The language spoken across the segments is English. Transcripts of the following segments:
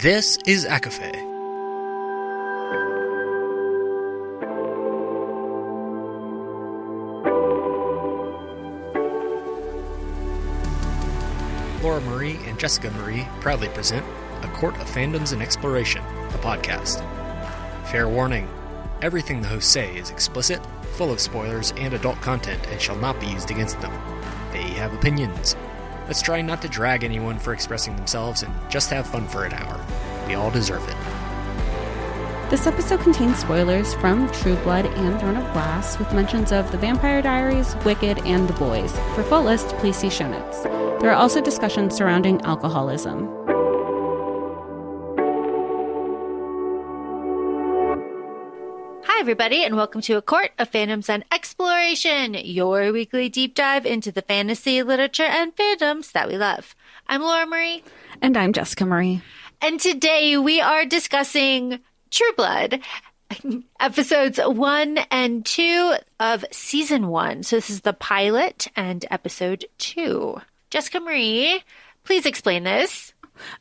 This is ACOFAE. Laura Marie and Jessica Marie proudly present A Court of Fandoms and Exploration, a podcast. Fair warning, everything the hosts say is explicit, full of spoilers and adult content and shall not be used against them. They have opinions. Let's try not to drag anyone for expressing themselves and just have fun for an hour. We all deserve it. This episode contains spoilers from True Blood and Throne of Glass, with mentions of The Vampire Diaries, Wicked, and The Boys. For full list, please see show notes. There are also discussions surrounding alcoholism. Hi, everybody, and welcome to A Court of Fandoms and Exploration, your weekly deep dive into the fantasy, literature, and fandoms that we love. I'm Laura Marie. And I'm Jessica Marie. And today we are discussing True Blood, episodes 1 and 2 of season 1. So this is the pilot and episode 2. Jessica Marie, please explain this.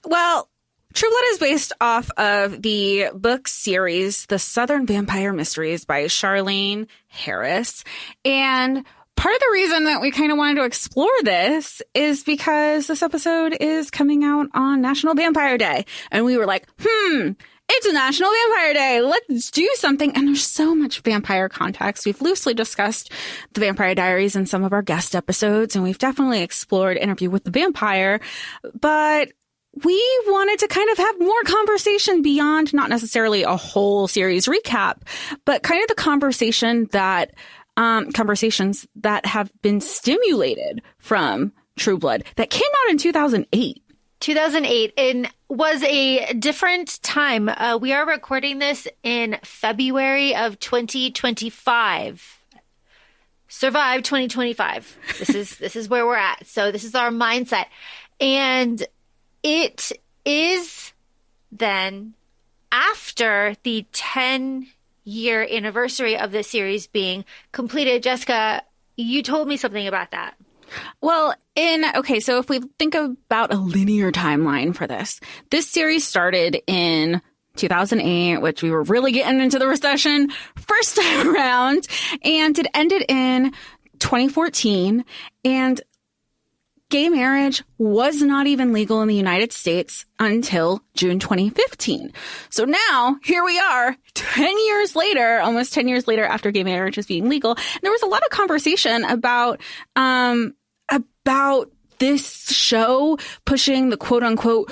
Well, True Blood is based off of the book series, The Southern Vampire Mysteries by Charlene Harris. And part of the reason that we kind of wanted to explore this is because this episode is coming out on National Vampire Day. And we were like, it's a National Vampire Day. Let's do something. And there's so much vampire context. We've loosely discussed the Vampire Diaries in some of our guest episodes, and we've definitely explored Interview with the Vampire. But we wanted to kind of have more conversation beyond not necessarily a whole series recap, but kind of the conversations that have been stimulated from True Blood that came out in 2008. 2008 and was a different time. We are recording this in February of 2025. Survive 2025. This is where we're at. So this is our mindset. And it is then after the 10-year anniversary of this series being completed. Jessica, you told me something about that. Well, so if we think about a linear timeline for this series started in 2008, which we were really getting into the recession first time around, and it ended in 2014, and gay marriage was not even legal in the United States until June 2015. So now, here we are, 10 years later, almost 10 years later after gay marriage is being legal. And there was a lot of conversation about this show pushing the quote-unquote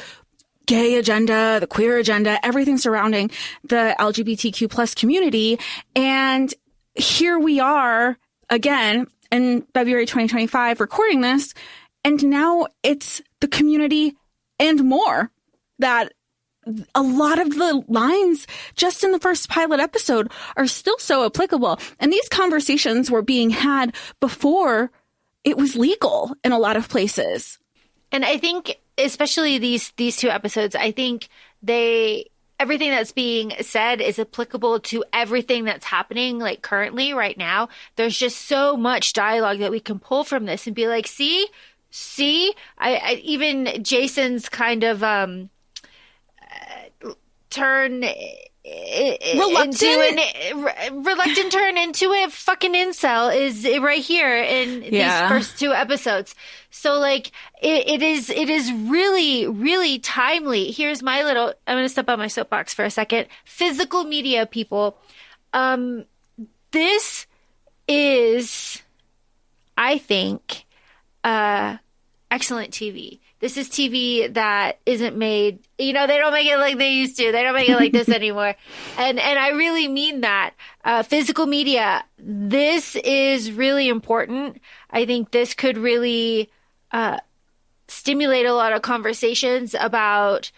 gay agenda, the queer agenda, everything surrounding the LGBTQ plus community. And here we are again in February 2025 recording this. And now it's the community and more that a lot of the lines just in the first pilot episode are still so applicable. And these conversations were being had before it was legal in a lot of places. And I think especially these two episodes, I think everything that's being said is applicable to everything that's happening like currently right now. There's just so much dialogue that we can pull from this and be like, see, even Jason's kind of reluctant turn into a fucking incel is right here in these first two episodes. So like it is really, really timely. Here's my I'm going to step on my soapbox for a second. Physical media people. This is, I think, excellent TV. This is TV that isn't made, they don't make it like they used to. They don't make it like this anymore. And I really mean that. Physical media, this is really important. I think this could really stimulate a lot of conversations about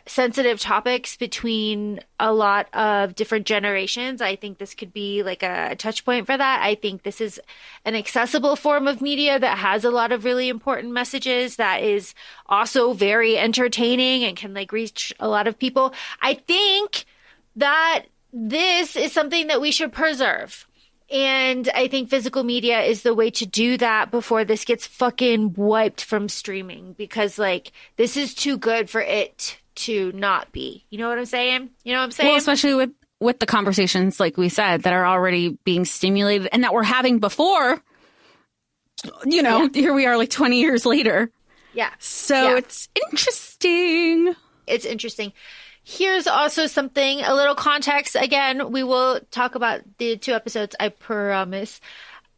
sensitive topics between a lot of different generations. I think this could be like a touch point for that. I think this is an accessible form of media that has a lot of really important messages, that is also very entertaining and can like reach a lot of people. I think that this is something that we should preserve. And I think physical media is the way to do that before this gets fucking wiped from streaming, because like this is too good for it to not be. You know what I'm saying? You know what I'm saying? Well, especially with the conversations, like we said, that are already being stimulated and that we're having before, you know, here we are like 20 years later. Yeah. So it's interesting. It's interesting. Here's also something, a little context. Again, we will talk about the 2 episodes, I promise.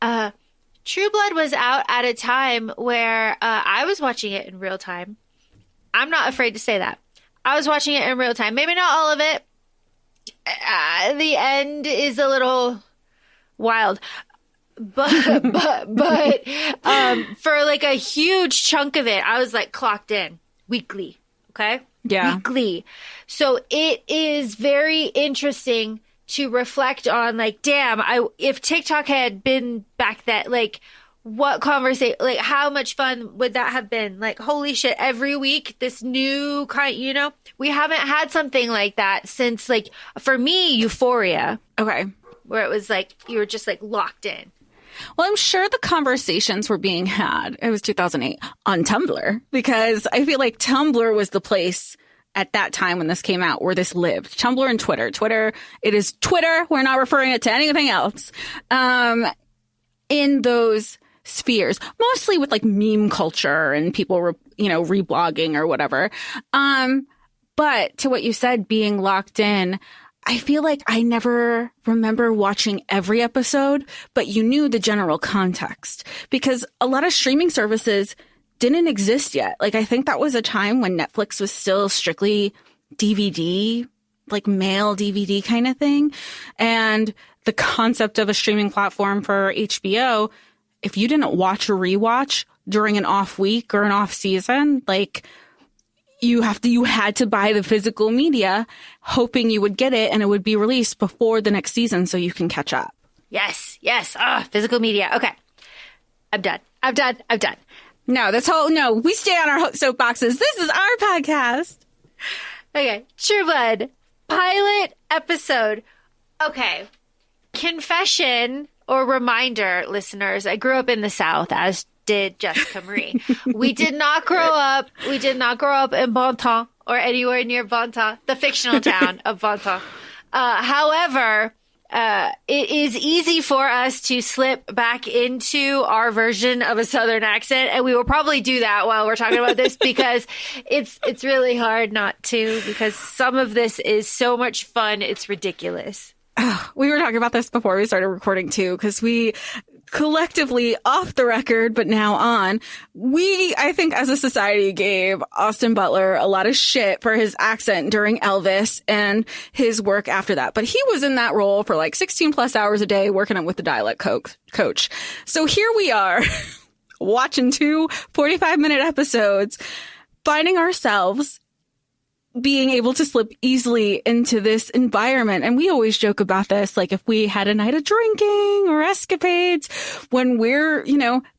True Blood was out at a time where I was watching it in real time. I'm not afraid to say that. I was watching it in real time. Maybe not all of it. The end is a little wild. But for like a huge chunk of it, I was like clocked in weekly. Okay? Yeah. Weekly. So it is very interesting to reflect on, like, damn, if TikTok had been back then, like, what conversation, like, how much fun would that have been? Like, holy shit, every week, this new kind, you know? We haven't had something like that since, like, for me, Euphoria. Okay. Where it was like, you were just, like, locked in. Well, I'm sure the conversations were being had, it was 2008, on Tumblr, because I feel like Tumblr was the place at that time when this came out where this lived. Tumblr and Twitter. Twitter, it is Twitter. We're not referring it to anything else. In those spheres, mostly with like meme culture and people, reblogging or whatever. But to what you said, being locked in, I feel like I never remember watching every episode, but you knew the general context because a lot of streaming services didn't exist yet. Like, I think that was a time when Netflix was still strictly DVD, like mail DVD kind of thing. And the concept of a streaming platform for HBO, if you didn't watch or rewatch during an off week or an off season, like, you had to buy the physical media hoping you would get it and it would be released before the next season so you can catch up. Yes. Physical media. Okay. I'm done. No, we stay on our soapboxes. This is our podcast. Okay. True Blood. Pilot episode. Okay. Confession or reminder, listeners. I grew up in the South, as did Jessica Marie. We did not grow up in Bonton or anywhere near Bonton, the fictional town of Bonton. However, it is easy for us to slip back into our version of a Southern accent, and we will probably do that while we're talking about this because it's really hard not to, because some of this is so much fun, it's ridiculous. We were talking about this before we started recording too, because we collectively, off the record, but now on, I think as a society gave Austin Butler a lot of shit for his accent during Elvis and his work after that. But he was in that role for like 16 plus hours a day working with the dialect coach. So here we are watching 2 45-minute episodes, finding ourselves being able to slip easily into this environment. And we always joke about this, like if we had a night of drinking or escapades when we're,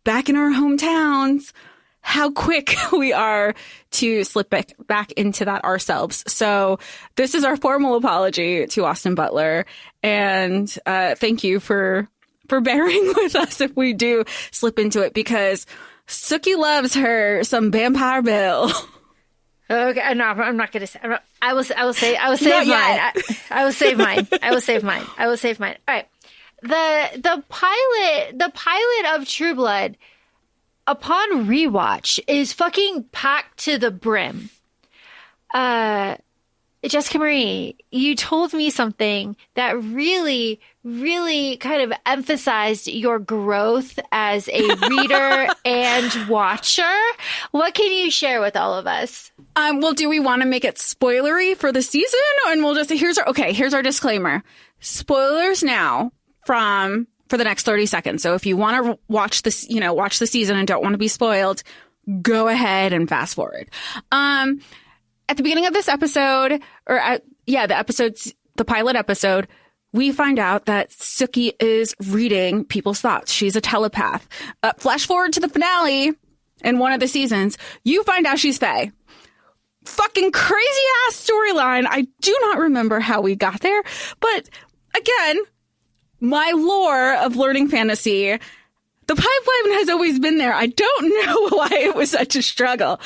back in our hometowns, how quick we are to slip back into that ourselves. So this is our formal apology to Austin Butler. And thank you for bearing with us if we do slip into it, because Sookie loves her some Vampire Bill. Okay, no, I'm not going to say. I will save mine. I will save mine. All right. The pilot of True Blood, upon rewatch, is fucking packed to the brim. Jessica Marie, you told me something that really, really kind of emphasized your growth as a reader and watcher. What can you share with all of us? Well, do we want to make it spoilery for the season? And we'll just, here's our disclaimer. Spoilers now for the next 30 seconds. So if you want to watch this, watch the season and don't want to be spoiled, go ahead and fast forward. At the beginning of this episode, the pilot episode, we find out that Sookie is reading people's thoughts. She's a telepath. Flash forward to the finale in one of the seasons, you find out she's Fae. Fucking crazy ass storyline. I do not remember how we got there, but again, my lore of learning fantasy, the pipeline has always been there. I don't know why it was such a struggle.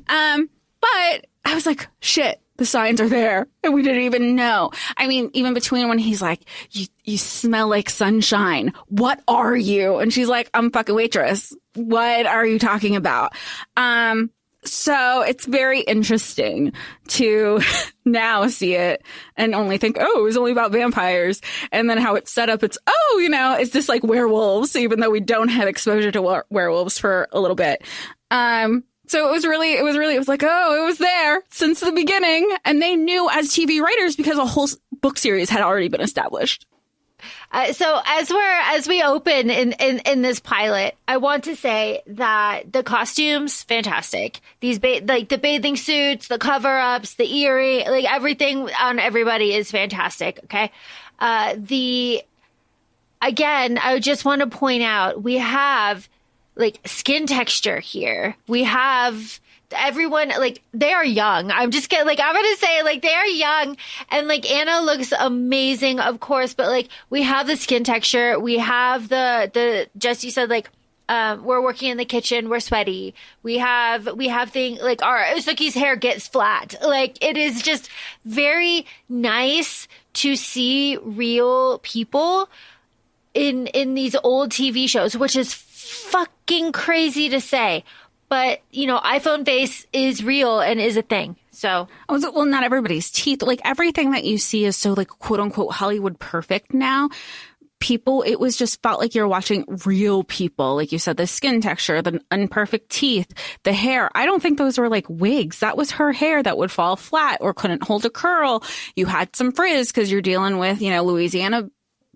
But I was like, shit, The signs are there and we didn't even know. I mean, even between when he's like, you smell like sunshine. What are you? And she's like, I'm fucking waitress. What are you talking about? So it's very interesting to now see it and only think, oh, it was only about vampires. And then how it's set up, it's, oh, you know, it's just like werewolves, even though we don't have exposure to werewolves for a little bit. So it was like, oh, it was there since the beginning. And they knew as TV writers because a whole book series had already been established. So as we open in this pilot, I want to say that the costumes, fantastic. These like the bathing suits, the cover ups, the earring, like everything on everybody is fantastic. Okay. Again, I just want to point out, we have like skin texture here. We have everyone, like, they are young. I'm just getting, like, I'm going to say, like, they are young. And, like, Anna looks amazing, of course. But, like, we have the skin texture. We have the Jesse said, like, we're working in the kitchen. We're sweaty. We have things, like, our Sookie's hair gets flat. Like, it is just very nice to see real people in these old TV shows, which is fucking crazy to say. But, you know, iPhone face is real and is a thing. So, well, not everybody's teeth. Like, everything that you see is so, like, quote unquote Hollywood perfect now. People, it was just felt like you're watching real people. Like you said, the skin texture, the imperfect teeth, the hair. I don't think those were like wigs. That was her hair that would fall flat or couldn't hold a curl. You had some frizz because you're dealing with, you know, Louisiana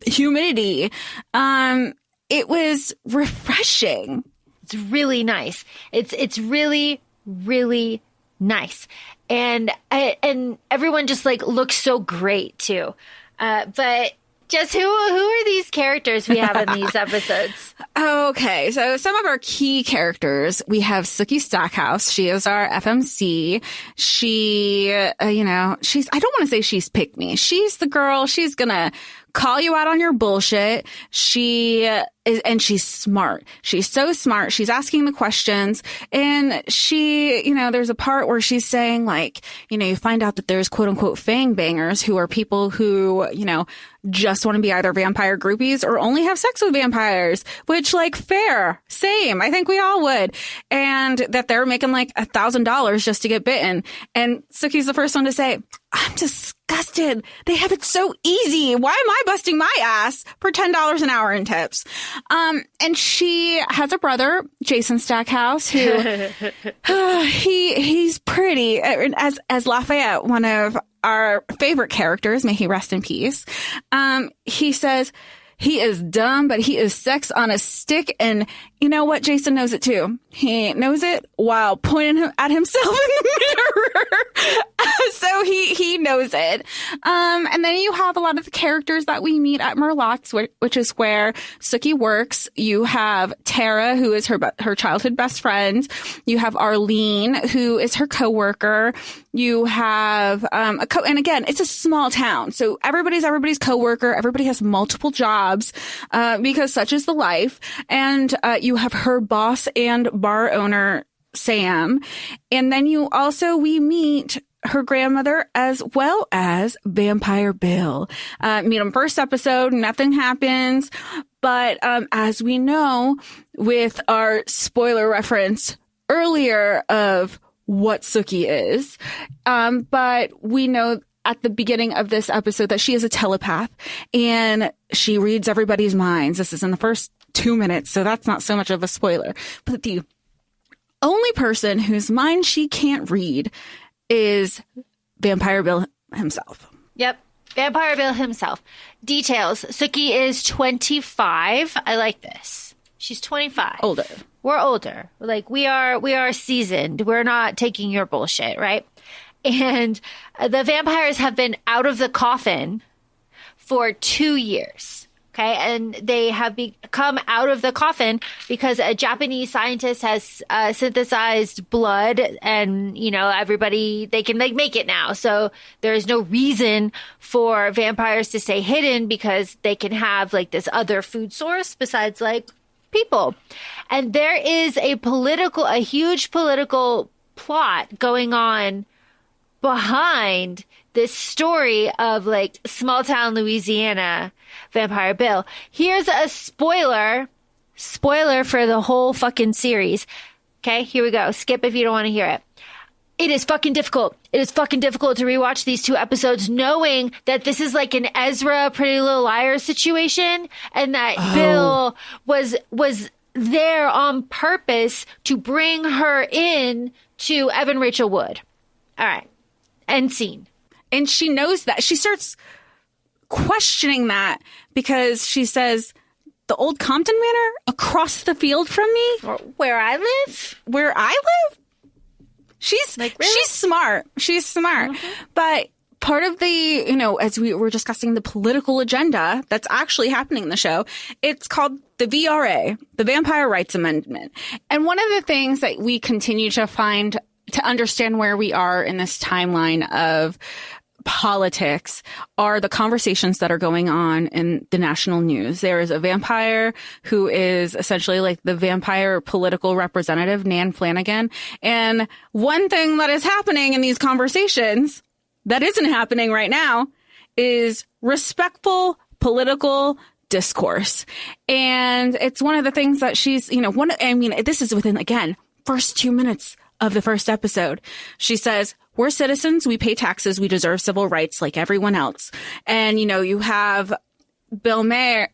humidity. It was refreshing. It's really nice. It's really, really nice. And everyone just like looks so great too. But just who are these characters we have in these episodes? Okay, so some of our key characters, we have Sookie Stackhouse. She is our FMC. She, you know, I don't want to say she's pick me. She's the girl. She's gonna call you out on your bullshit. And she's smart. She's so smart. She's asking the questions. And she, you know, there's a part where she's saying, like, you know, you find out that there's quote unquote fang bangers who are people who, you know, just want to be either vampire groupies or only have sex with vampires, which, like, fair. Same. I think we all would. And that they're making like $1,000 just to get bitten. And Sookie's the first one to say, I'm disgusted. They have it so easy. Why am I busting my ass for $10 an hour in tips? And she has a brother, Jason Stackhouse, who he's pretty. As Lafayette, one of our favorite characters, may he rest in peace. He says he is dumb, but he is sex on a stick. And you know what? Jason knows it too. He knows it while pointing at himself in the mirror. So he knows it. And then you have a lot of the characters that we meet at Murlocs, which is where Sookie works. You have Tara, who is her childhood best friend. You have Arlene, who is her coworker. You have and again, it's a small town, so everybody's coworker. Everybody has multiple jobs because such is the life. And you have her boss and bar owner, Sam. And then we meet her grandmother as well as Vampire Bill. Meet him first episode, nothing happens. But as we know, with our spoiler reference earlier of what Sookie is, but we know at the beginning of this episode that she is a telepath and she reads everybody's minds. This is in the first 2 minutes, so that's not so much of a spoiler. But the only person whose mind she can't read is Vampire Bill himself. Yep. Vampire Bill himself. Details. Sookie is 25. I like this. She's 25. Older. We're older. Like, we are seasoned. We're not taking your bullshit, right? And the vampires have been out of the coffin for 2 years. Okay. And they have come out of the coffin because a Japanese scientist has synthesized blood and, you know, everybody, they can make it now. So there's no reason for vampires to stay hidden because they can have like this other food source besides like people. And there is a huge political plot going on behind this story of like small town Louisiana Vampire Bill. Here's a spoiler for the whole fucking series. Okay, here we go. Skip if you don't want to hear it. It is fucking difficult. It is fucking difficult to rewatch these 2 episodes knowing that this is like an Ezra Pretty Little Liars situation and that Bill was there on purpose to bring her in to Evan Rachel Wood. All right. End scene. And she knows that. She starts questioning that because she says, the old Compton Manor across the field from me? Where I live? Where I live? She's like, really? She's smart. She's smart. Mm-hmm. But part of the, as we were discussing the political agenda that's actually happening in the show, it's called the VRA, the Vampire Rights Amendment. And one of the things that we continue to find to understand where we are in this timeline of politics are the conversations that are going on in the national news. There is a vampire who is essentially like the vampire political representative, Nan Flanagan. And one thing that is happening in these conversations that isn't happening right now is respectful political discourse. And it's one of the things that she's, this is within, again, first 2 minutes of the first episode. She says, we're citizens. We pay taxes. We deserve civil rights like everyone else. And, you have Bill Maher.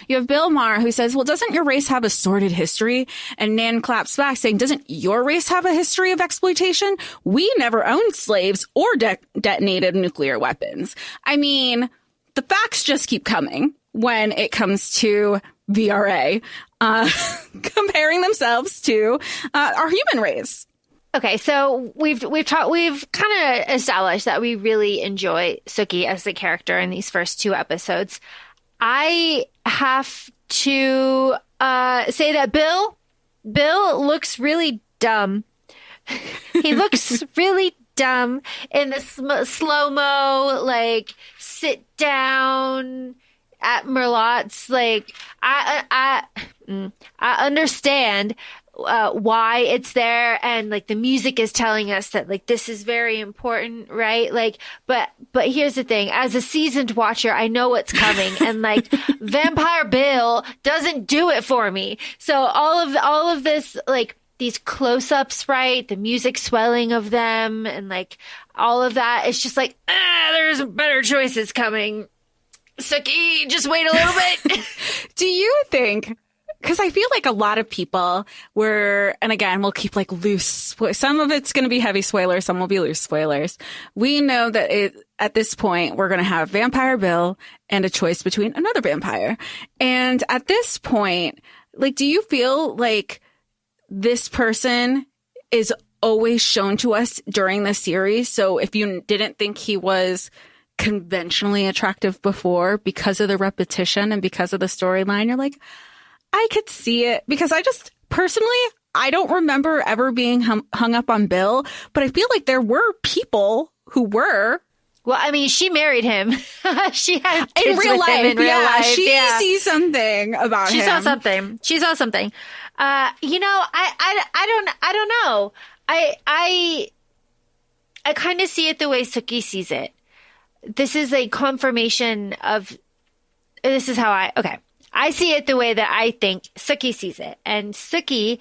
You have Bill Maher who says, well, doesn't your race have a sordid history? And Nan claps back saying, doesn't your race have a history of exploitation? We never owned slaves or detonated nuclear weapons. I mean, the facts just keep coming when it comes to VRA, comparing themselves to our human race. Okay, so we've kind of established that we really enjoy Sookie as the character in these first 2 episodes. I have to say that Bill looks really dumb. He looks really dumb in the slow-mo, like, sit down at Merlot's. Like, I understand why it's there, and like the music is telling us that like this is very important, right? Like, but here's the thing: as a seasoned watcher, I know what's coming, and like Vampire Bill doesn't do it for me. So all of this, like these close-ups, right? The music swelling of them, and like all of that, it's just like there's better choices coming. Sookie, just wait a little bit. Do you think? Because I feel like a lot of people were, and again, we'll keep like loose. Some of it's going to be heavy spoilers. Some will be loose spoilers. We know that at this point, we're going to have Vampire Bill and a choice between another vampire. And at this point, like, do you feel like this person is always shown to us during the series? So if you didn't think he was conventionally attractive before because of the repetition and because of the storyline, you're like, I could see it, because I just personally, I don't remember ever being hung up on Bill, but I feel like there were people who were. Well, I mean, she married him. She had kids in real with life. Him in real life. She sees something about him. She saw something. I don't know. I kind of see it the way Sookie sees it. This is a confirmation of. This is how I see it the way that I think Sookie sees it. And Sookie,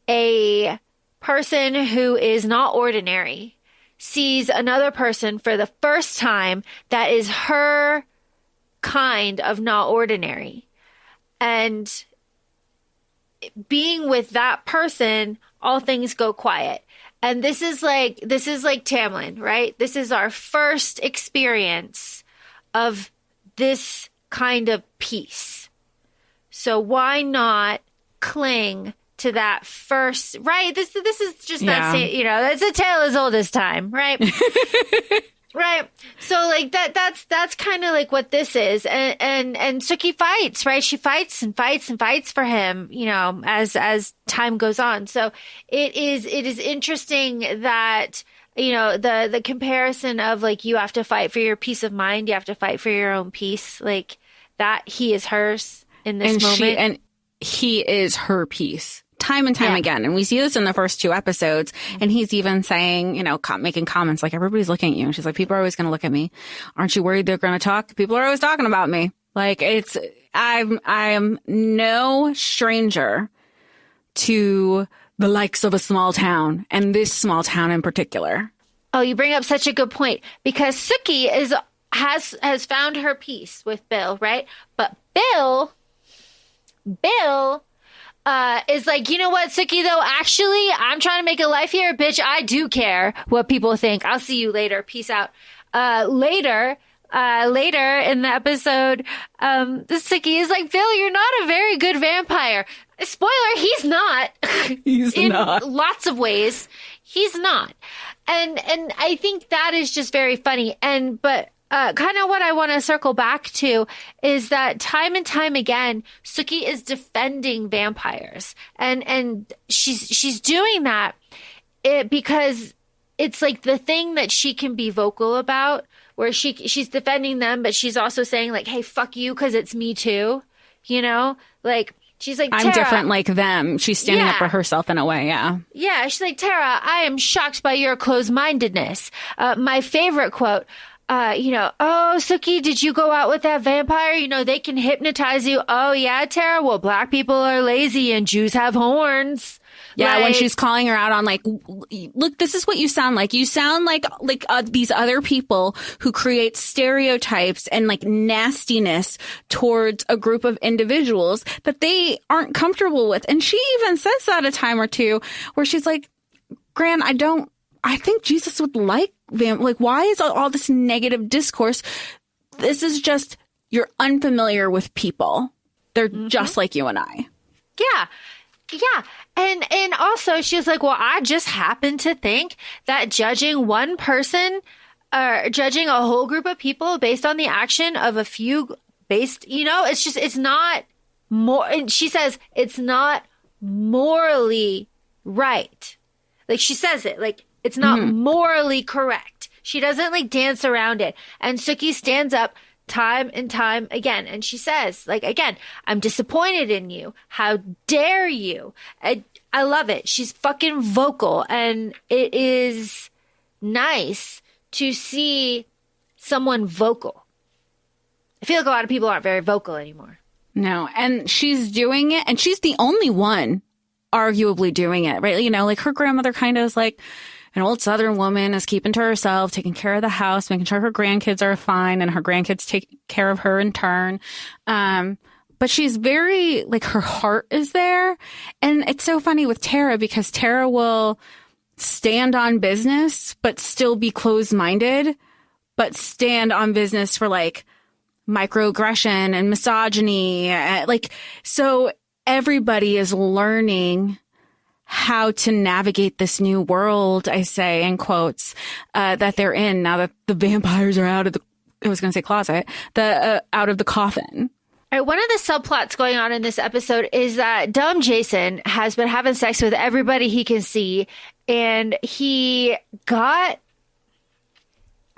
a person who is not ordinary, sees another person for the first time that is her kind of not ordinary. And being with that person, all things go quiet. And this is like Tamlin, right? This is our first experience of this kind of peace. So why not cling to that first, right? This is just that, that's a tale as old as time, right? Right. So like that's kind of like what this is. And Sookie fights, right? She fights and fights and fights for him, as time goes on. So it is interesting that, the comparison of like, you have to fight for your peace of mind. You have to fight for your own peace. Like that he is hers in this moment. And he is her peace time and time again. And we see this in the first 2 episodes. And he's even saying, you know, making comments like, everybody's looking at you. And she's like, people are always going to look at me. Aren't you worried they're going to talk? People are always talking about me. Like, I am no stranger to the likes of a small town, and this small town in particular. Oh, you bring up such a good point, because Sookie has found her peace with Bill, right? But Bill is like, you know what, Sookie, though, actually, I'm trying to make a life here. Bitch, I do care what people think. I'll see you later. Peace out. Later in the episode, Sookie is like, Bill, you're not a very good vampire. Spoiler, he's not. He's not. In lots of ways, he's not. And I think that is just very funny. But kind of what I want to circle back to is that time and time again, Sookie is defending vampires, and she's doing that because it's like the thing that she can be vocal about, where she's defending them, but she's also saying like, hey, fuck you, because it's me too, you know, like. She's like, I'm different like them. She's standing up for herself in a way, yeah. Yeah, she's like, Tara, I am shocked by your closed-mindedness. My favorite quote, oh, Sookie, did you go out with that vampire? You know, they can hypnotize you. Oh, yeah, Tara? Well, black people are lazy and Jews have horns. Yeah, when she's calling her out on like, look, this is what you sound like. You sound like these other people who create stereotypes and like nastiness towards a group of individuals that they aren't comfortable with. And she even says that a time or two where she's like, Gran, I think Jesus would like why is all this negative discourse? This is just, you're unfamiliar with people. They're just like you and I. Yeah. Yeah. And also she's like, well, I just happen to think that judging one person or judging a whole group of people based on the action of a few it's not more. And she says it's not morally right. Like she says it like it's not morally correct. She doesn't like dance around it. And Sookie stands up time and time again. And she says, like, again, I'm disappointed in you. How dare you? I love it. She's fucking vocal. And it is nice to see someone vocal. I feel like a lot of people aren't very vocal anymore. No. And she's doing it. And she's the only one arguably doing it, right? You know, like her grandmother kind of is like, an old Southern woman is keeping to herself, taking care of the house, making sure her grandkids are fine, and her grandkids take care of her in turn. But she's very, like, her heart is there. And it's so funny with Tara because Tara will stand on business, but still be closed-minded, but stand on business for, like, microaggression and misogyny. So everybody is learning how to navigate this new world, I say in quotes, that they're in now that the vampires are out of the, I was going to say closet, out of the coffin. All right, one of the subplots going on in this episode is that dumb Jason has been having sex with everybody he can see, and he got...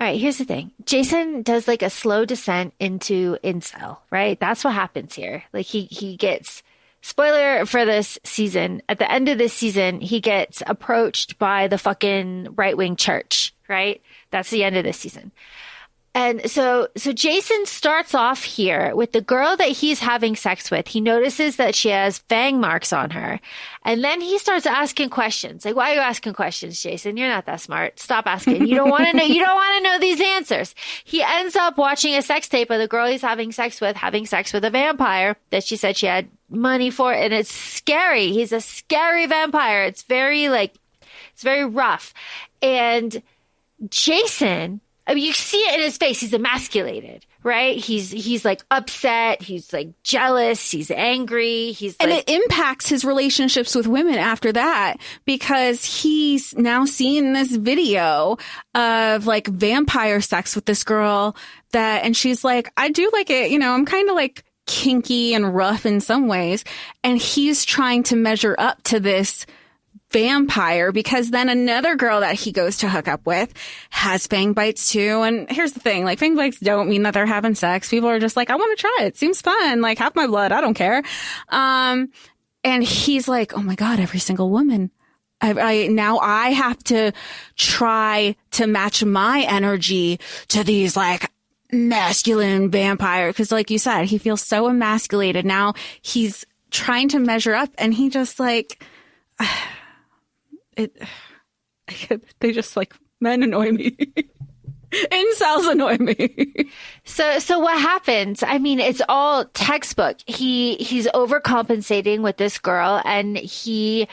All right, here's the thing. Jason does like a slow descent into incel, right? That's what happens here. Like he gets... Spoiler for this season, at the end of this season, he gets approached by the fucking right-wing church, right? That's the end of this season. And so Jason starts off here with the girl that he's having sex with. He notices that she has fang marks on her. And then he starts asking questions. Like, why are you asking questions, Jason? You're not that smart. Stop asking. You don't want to know. You don't want to know these answers. He ends up watching a sex tape of the girl he's having sex with a vampire that she said she had money for. And it's scary. He's a scary vampire. It's very rough. And Jason, I mean, you see it in his face. He's emasculated, right? He's like upset. He's like jealous. He's angry. And it impacts his relationships with women after that because he's now seeing this video of like vampire sex with this girl and she's like, I do like it. You know, I'm kind of like kinky and rough in some ways. And he's trying to measure up to this vampire because then another girl that he goes to hook up with has fang bites too. And here's the thing, like fang bites don't mean that they're having sex. People are just like, I want to try it. Seems fun. Like have my blood. I don't care. And he's like, oh my God, every single woman. Now I have to try to match my energy to these like masculine vampire. Cause like you said, he feels so emasculated. Now he's trying to measure up and he just like, they just like, men annoy me. Incels annoy me. So what happens? I mean, it's all textbook. He's overcompensating with this girl and he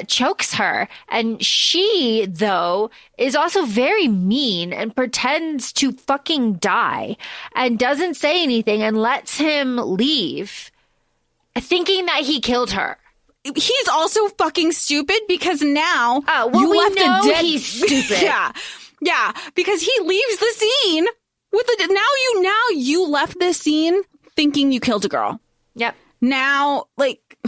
chokes her. And she, though, is also very mean and pretends to fucking die and doesn't say anything and lets him leave, thinking that he killed her. He's also fucking stupid because now you left a dead. He's stupid. Yeah, because he leaves the scene with now you left this scene thinking you killed a girl. Yep. Now, like.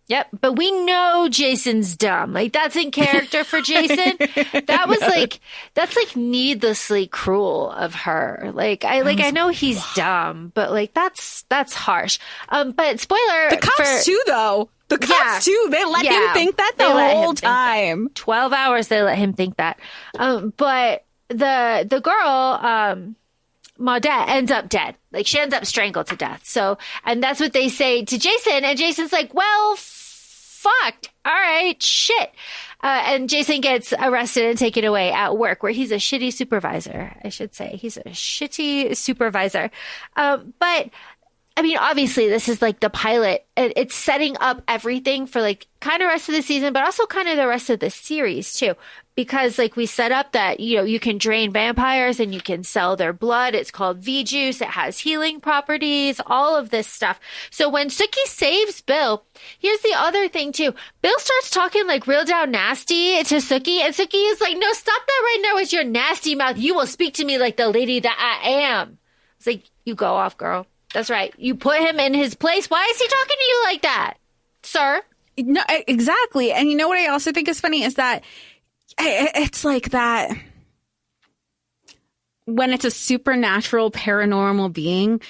Yep, but we know Jason's dumb. Like, that's in character for Jason. That's like needlessly cruel of her. I know he's dumb, but like that's harsh. But spoiler, the cops too, though. The cops too. They let him think that the whole time. 12 hours they let him think that. But the girl, Maudette, ends up dead. Like, she ends up strangled to death. So, and that's what they say to Jason. And Jason's like, well, fuck. All right, shit. And Jason gets arrested and taken away at work, where he's a shitty supervisor, I should say. He's a shitty supervisor. But I mean, obviously, this is like the pilot. It's setting up everything for like kind of rest of the season, but also kind of the rest of the series too. Because like we set up that, you know, you can drain vampires and you can sell their blood. It's called V-Juice. It has healing properties, all of this stuff. So when Sookie saves Bill, here's the other thing too. Bill starts talking like real down nasty to Sookie, and Sookie is like, no, stop that right now with your nasty mouth. You will speak to me like the lady that I am. It's like, you go off, girl. That's right. You put him in his place. Why is he talking to you like that, sir? No, exactly. And you know what I also think is funny is that it's like that when it's a supernatural paranormal being,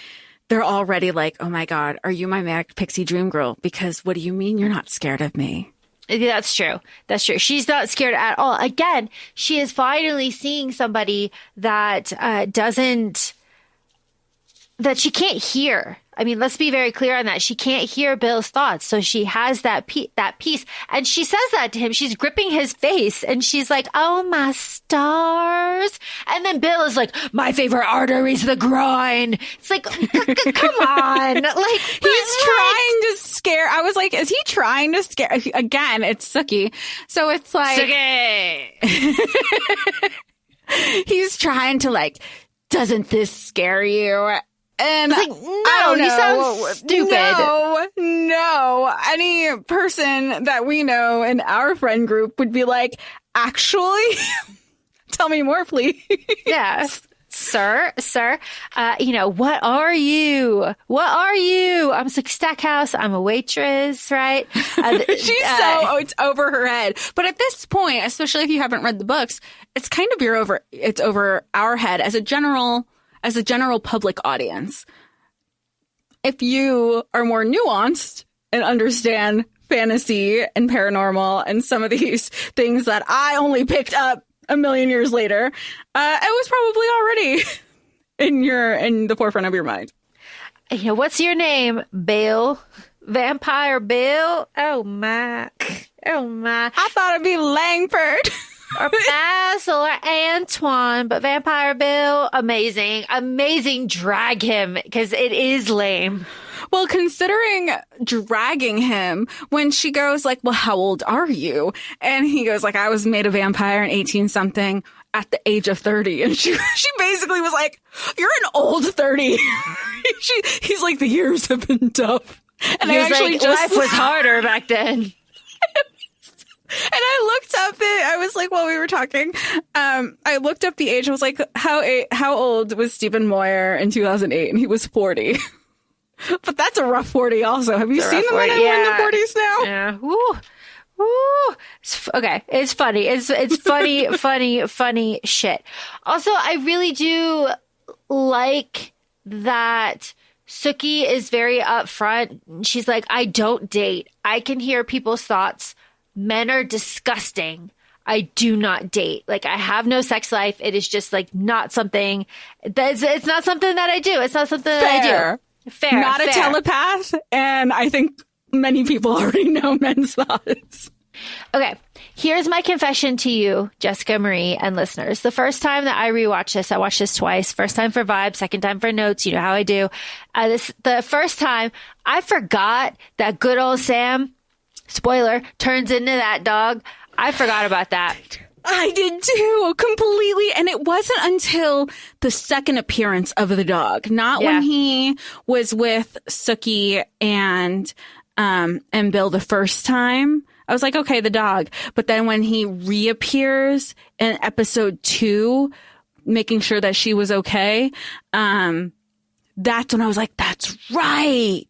they're already like, oh my God, are you my manic pixie dream girl? Because what do you mean you're not scared of me? That's true. That's true. She's not scared at all. Again, she is finally seeing somebody that that she can't hear. I mean, let's be very clear on that. She can't hear Bill's thoughts. So she has that piece. And she says that to him. She's gripping his face and she's like, oh, my stars. And then Bill is like, my favorite artery's the groin. It's like, come on. Like, he's trying to scare. I was like, is he trying to scare? Again, it's Sookie. So it's like, Sookie. He's trying to like, doesn't this scare you? And I was like, no, you sound stupid. No. Any person that we know in our friend group would be like, actually, tell me more, please. Yeah. Sir, you know, what are you? I'm like, Stackhouse. I'm a waitress, right? She's it's over her head. But at this point, especially if you haven't read the books, it's kind of it's over our head as a general public audience. If you are more nuanced and understand fantasy and paranormal and some of these things that I only picked up a million years later, it was probably already in the forefront of your mind. You know, what's your name, Bill? Vampire Bill? Oh my. I thought it'd be Langford. Or Basil or Antoine, but Vampire Bill, amazing. Drag him, because it is lame. Well, considering dragging him, when she goes like, well, how old are you? And he goes like, I was made a vampire in 18-something at the age of 30. And she basically was like, you're an old 30. He's like, the years have been tough. And I actually like, life was harder back then. And I looked up I was like, while we were talking, I looked up the age. I was like, how old was Stephen Moyer in 2008? And he was 40. But that's a rough 40 also. Have you seen the men who are in the 40s now? Yeah. Woo. Okay. It's funny. It's funny, funny shit. Also, I really do like that Sookie is very upfront. She's like, I don't date. I can hear people's thoughts. Men are disgusting. I do not date. Like, I have no sex life. It is just like not something it's not something that I do. It's not something that I do. Fair. Not a telepath. And I think many people already know men's thoughts. Okay. Here's my confession to you, Jessica Marie and listeners. The first time that I rewatched this, I watched this twice. First time for vibes, second time for notes. You know how I do. The first time, I forgot that good old Sam, spoiler, turns into that dog. I forgot about that. I did too, completely. And it wasn't until the second appearance of the dog, not when he was with Sookie and Bill the first time. I was like, okay, the dog. But then when he reappears in episode 2, making sure that she was okay, that's when I was like, that's right.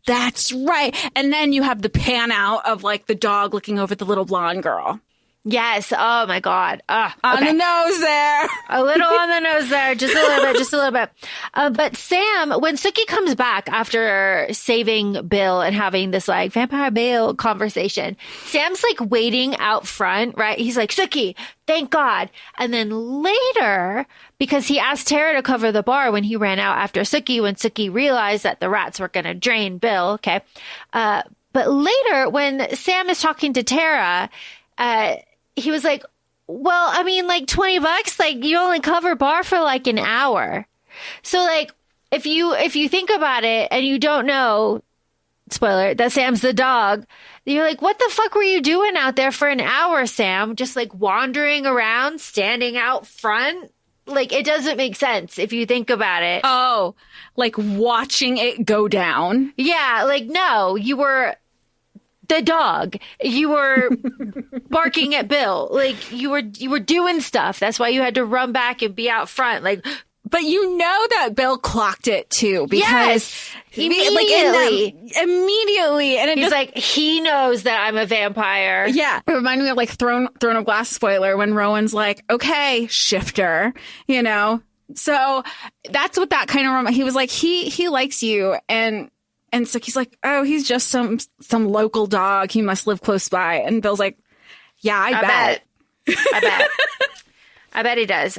That's right. And then you have the pan out of like the dog looking over the little blonde girl. Yes. Oh my God. On the nose there. A little on the nose there. Just a little bit. But Sam, when Sookie comes back after saving Bill and having this like vampire Bill conversation, Sam's like waiting out front, right? He's like, Sookie, thank God. And then later, because he asked Tara to cover the bar when he ran out after Sookie, when Sookie realized that the rats were going to drain Bill. Okay. But later when Sam is talking to Tara, he was like, well, I mean, like $20, like you only cover bar for like an hour. So like, if you think about it and you don't know, spoiler, that Sam's the dog, you're like, what the fuck were you doing out there for an hour, Sam? Just like wandering around, standing out front? Like, it doesn't make sense if you think about it. Oh, like watching it go down. Yeah. Like, no, you were the dog. You were barking at Bill. Like you were doing stuff. That's why you had to run back and be out front. Like, but you know that Bill clocked it too, because immediately, and he's like, he knows that I'm a vampire. Yeah, it reminded me of like Throne of Glass spoiler when Rowan's like, okay, shifter, you know. So that's what that kind of reminded. He was like, he likes you, and so he's like, oh, he's just some local dog. He must live close by. And Bill's like, yeah, I bet. I bet he does.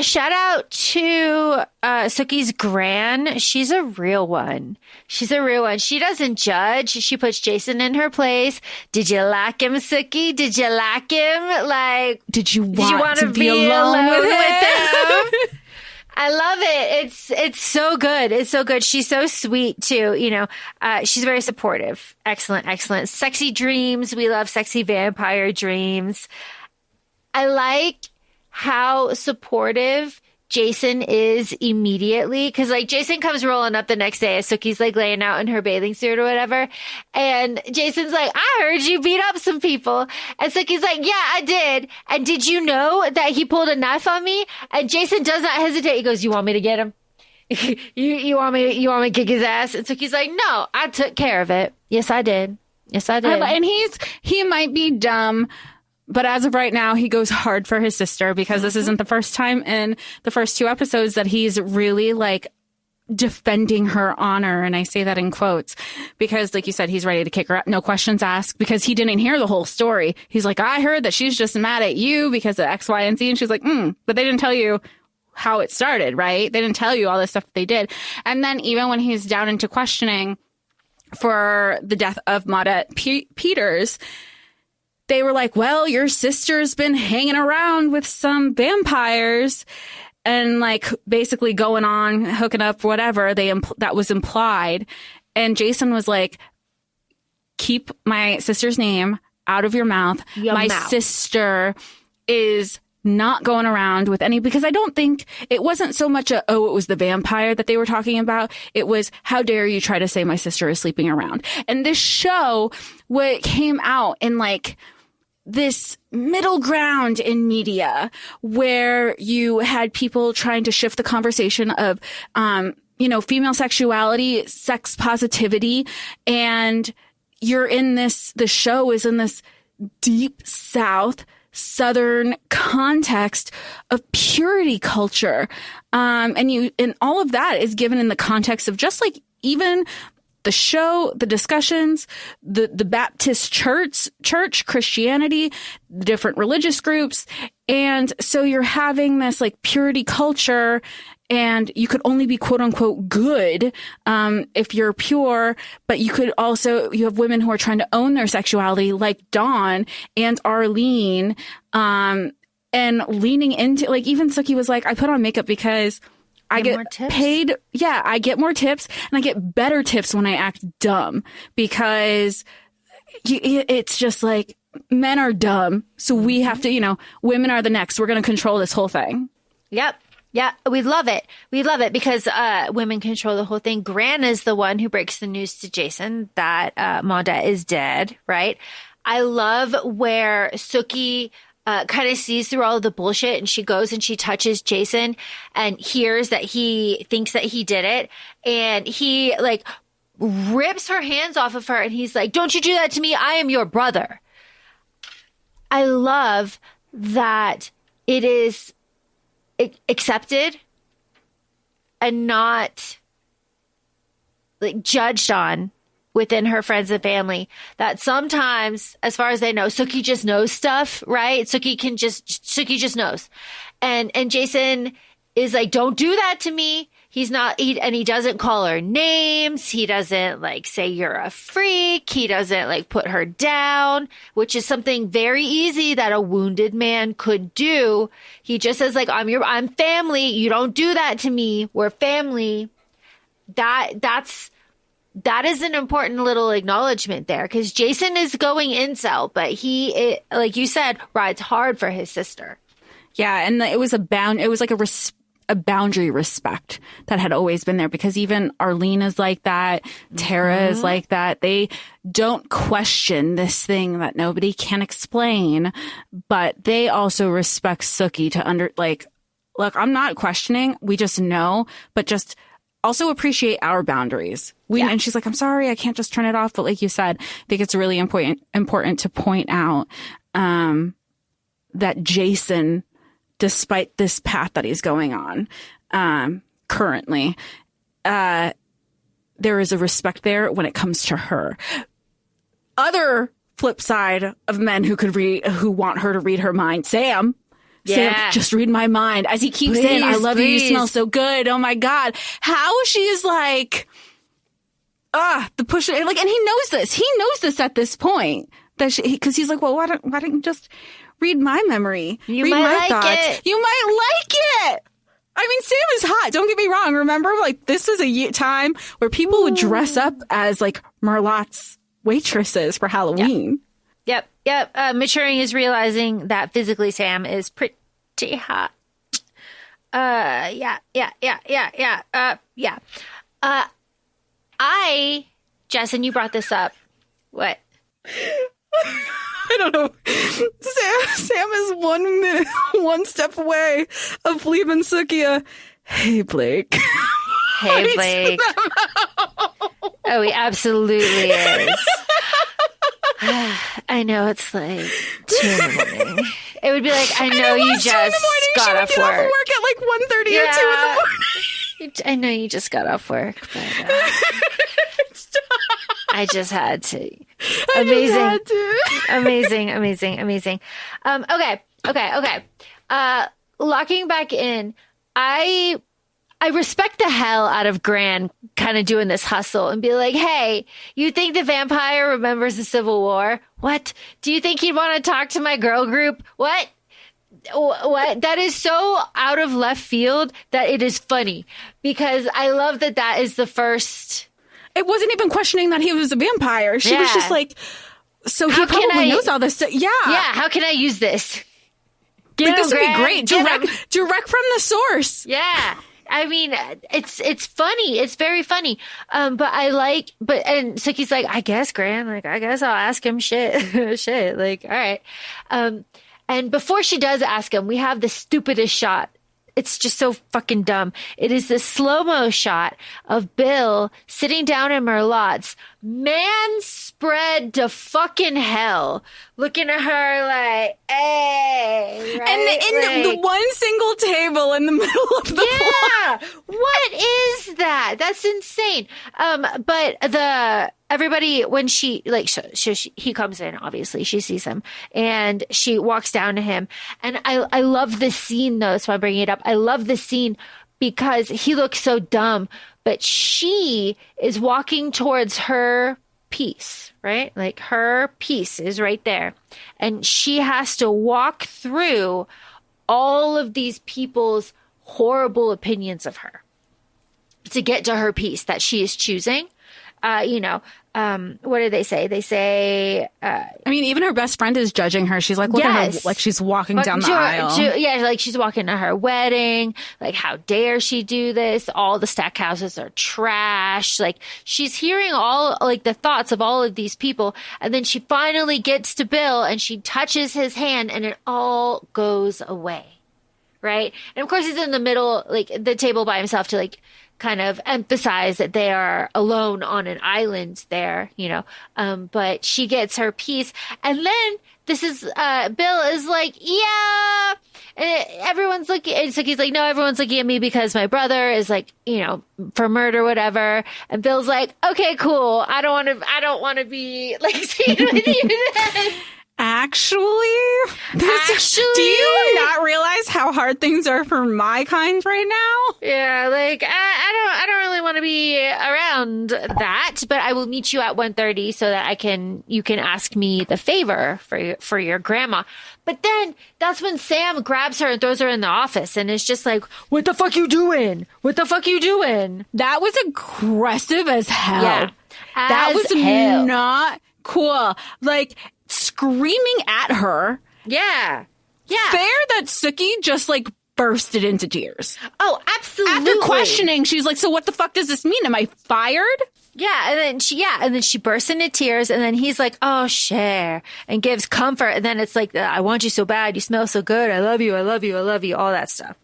Shout out to Sookie's gran. She's a real one. She doesn't judge. She puts Jason in her place. Did you like him, Sookie? Did you like him? Like, did you want to be alone with him? I love it. It's so good. It's so good. She's so sweet too. You know, she's very supportive. Excellent. Sexy dreams. We love sexy vampire dreams. I like how supportive Jason is immediately, because like Jason comes rolling up the next day as Sookie's like laying out in her bathing suit or whatever, and Jason's like, I heard you beat up some people, and Sookie's like, yeah, I did, and did you know that he pulled a knife on me? And Jason does not hesitate. He goes, you want me to get him? you want me to kick his ass? And Sookie's like, no, I took care of it. Yes, I did. And he might be dumb, but as of right now, he goes hard for his sister, because this isn't the first time in the first 2 episodes that he's really like defending her honor. And I say that in quotes because, like you said, he's ready to kick her out. No questions asked, because he didn't hear the whole story. He's like, I heard that she's just mad at you because of X, Y, and Z. And she's like, but they didn't tell you how it started, right? They didn't tell you all this stuff they did. And then even when he's down into questioning for the death of Maudette Peters, they were like, well, your sister's been hanging around with some vampires and like basically going on, hooking up, whatever that was implied. And Jason was like, keep my sister's name out of your mouth. Sister is not going around with any, because I don't think it wasn't so much it was the vampire that they were talking about. It was, how dare you try to say my sister is sleeping around. And this show, what came out in like this middle ground in media where you had people trying to shift the conversation of, female sexuality, sex positivity. And the show is in this deep South Southern context of purity culture. And all of that is given in the context of just like even the show, the discussions, the Baptist church, Christianity, the different religious groups. And so you're having this like purity culture, and you could only be quote unquote good if you're pure, but you have women who are trying to own their sexuality like Dawn and Arlene, and leaning into, like, even Sookie was like, I put on makeup because I get paid. Yeah, I get more tips, and I get better tips when I act dumb, because it's just like men are dumb. So we have to, women are the next. We're going to control this whole thing. Yep. Yeah, we love it. We love it because women control the whole thing. Gran is the one who breaks the news to Jason that Maudette is dead, right? I love where Sookie kind of sees through all of the bullshit, and she goes and she touches Jason and hears that he thinks that he did it, and he like rips her hands off of her, and he's like, don't you do that to me. I am your brother. I love that it is accepted and not like judged on within her friends and family, that sometimes, as far as they know, Sookie just knows stuff, right? Sookie just knows. And Jason is like, don't do that to me. And he doesn't call her names. He doesn't like say you're a freak. He doesn't like put her down, which is something very easy that a wounded man could do. He just says like, I'm family. You don't do that to me. We're family. That is an important little acknowledgement there, because Jason is going incel, but like you said, rides hard for his sister. Yeah, and it was like a boundary respect that had always been there, because even Arlene is like that, Tara is like that. They don't question this thing that nobody can explain, but they also respect Sookie to look, I'm not questioning, we just know, but just also appreciate our boundaries. And she's like, I'm sorry, I can't just turn it off. But like you said, I think it's really important to point out that Jason, despite this path that he's going on currently, there is a respect there when it comes to her. Other flip side of men who want her to read her mind, Sam, just read my mind. As he keeps saying, I love you, you smell so good. Oh my God. How she's like, the push, like, and he knows this. He knows this at this point, because he's like, well, why don't you just read my memory? You read might my like thoughts. it. You might like it. I mean, Sam is hot. Don't get me wrong. Remember, like, this was a time where people would dress up as like Merlotte's waitresses for Halloween. Yep. Maturing is realizing that physically Sam is pretty hot. Jessen, you brought this up. What? I don't know. Sam is 1 one step away of leaving Sookie. Hey, Blake. Hey, Blake. Oh, he absolutely is. I know it's like 2 in the morning. It would be like, I know you just got off work. At like 1:30 or 2 in the morning. I know you just got off work, but I just had to. Amazing. Okay. Locking back in, I respect the hell out of Gran kind of doing this hustle and be like, hey, you think the vampire remembers the Civil War? What? Do you think he'd want to talk to my girl group? What? That is so out of left field that it is funny, because I love that is the first. It wasn't even questioning that he was a vampire. She was just like, so he probably knows all this stuff. Yeah. Yeah. How can I use this? This would be great. Direct from the source. Yeah. I mean, it's funny. It's very funny. And Sookie's like, I guess, Gran, like, I guess I'll ask him shit. Like, all right. And before she does ask him, we have the stupidest shot. It's just so fucking dumb. It is the slow-mo shot of Bill sitting down in Merlotte's, man spread to fucking hell, looking at her like, hey. And in the one single table in the middle of the floor. What is that? That's insane. But everybody, when she he comes in, obviously she sees him and she walks down to him. And I love this scene though. So I'm bringing it up. I love this scene because he looks so dumb, but she is walking towards her piece, right? Like her piece is right there. And she has to walk through all of these people's horrible opinions of her to get to her piece that she is choosing. What do they say? They say, I mean, even her best friend is judging her. She's like, look at her, like she's walking down the aisle. Like she's walking to her wedding. Like, how dare she do this? All the Stackhouses are trash. Like, she's hearing all, like, the thoughts of all of these people. And then she finally gets to Bill and she touches his hand and it all goes away. Right? And of course, he's in the middle, like, the table by himself to, like, kind of emphasize that they are alone on an island there, but she gets her piece. And then this is, Bill is like, yeah, everyone's looking, and Sookie's like, no, everyone's looking at me because my brother is like, for murder, whatever. And Bill's like, okay, cool. I don't want to be like seen with you then. Actually, do you not realize how hard things are for my kind right now? Yeah, like I don't really want to be around that, but I will meet you at 1:30 so that you can ask me the favor for your grandma. But then that's when Sam grabs her and throws her in the office and is just like, "What the fuck you doing? What the fuck you doing?" That was aggressive as hell. Yeah, that was not cool. Like, screaming at her. Yeah. Fair that Sookie just like bursted into tears. Oh, absolutely. After questioning, she's like, so what the fuck does this mean? Am I fired? Yeah, and then she bursts into tears, and then he's like, "Oh, share," and gives comfort, and then it's like, "I want you so bad, you smell so good, I love you, I love you, I love you," all that stuff.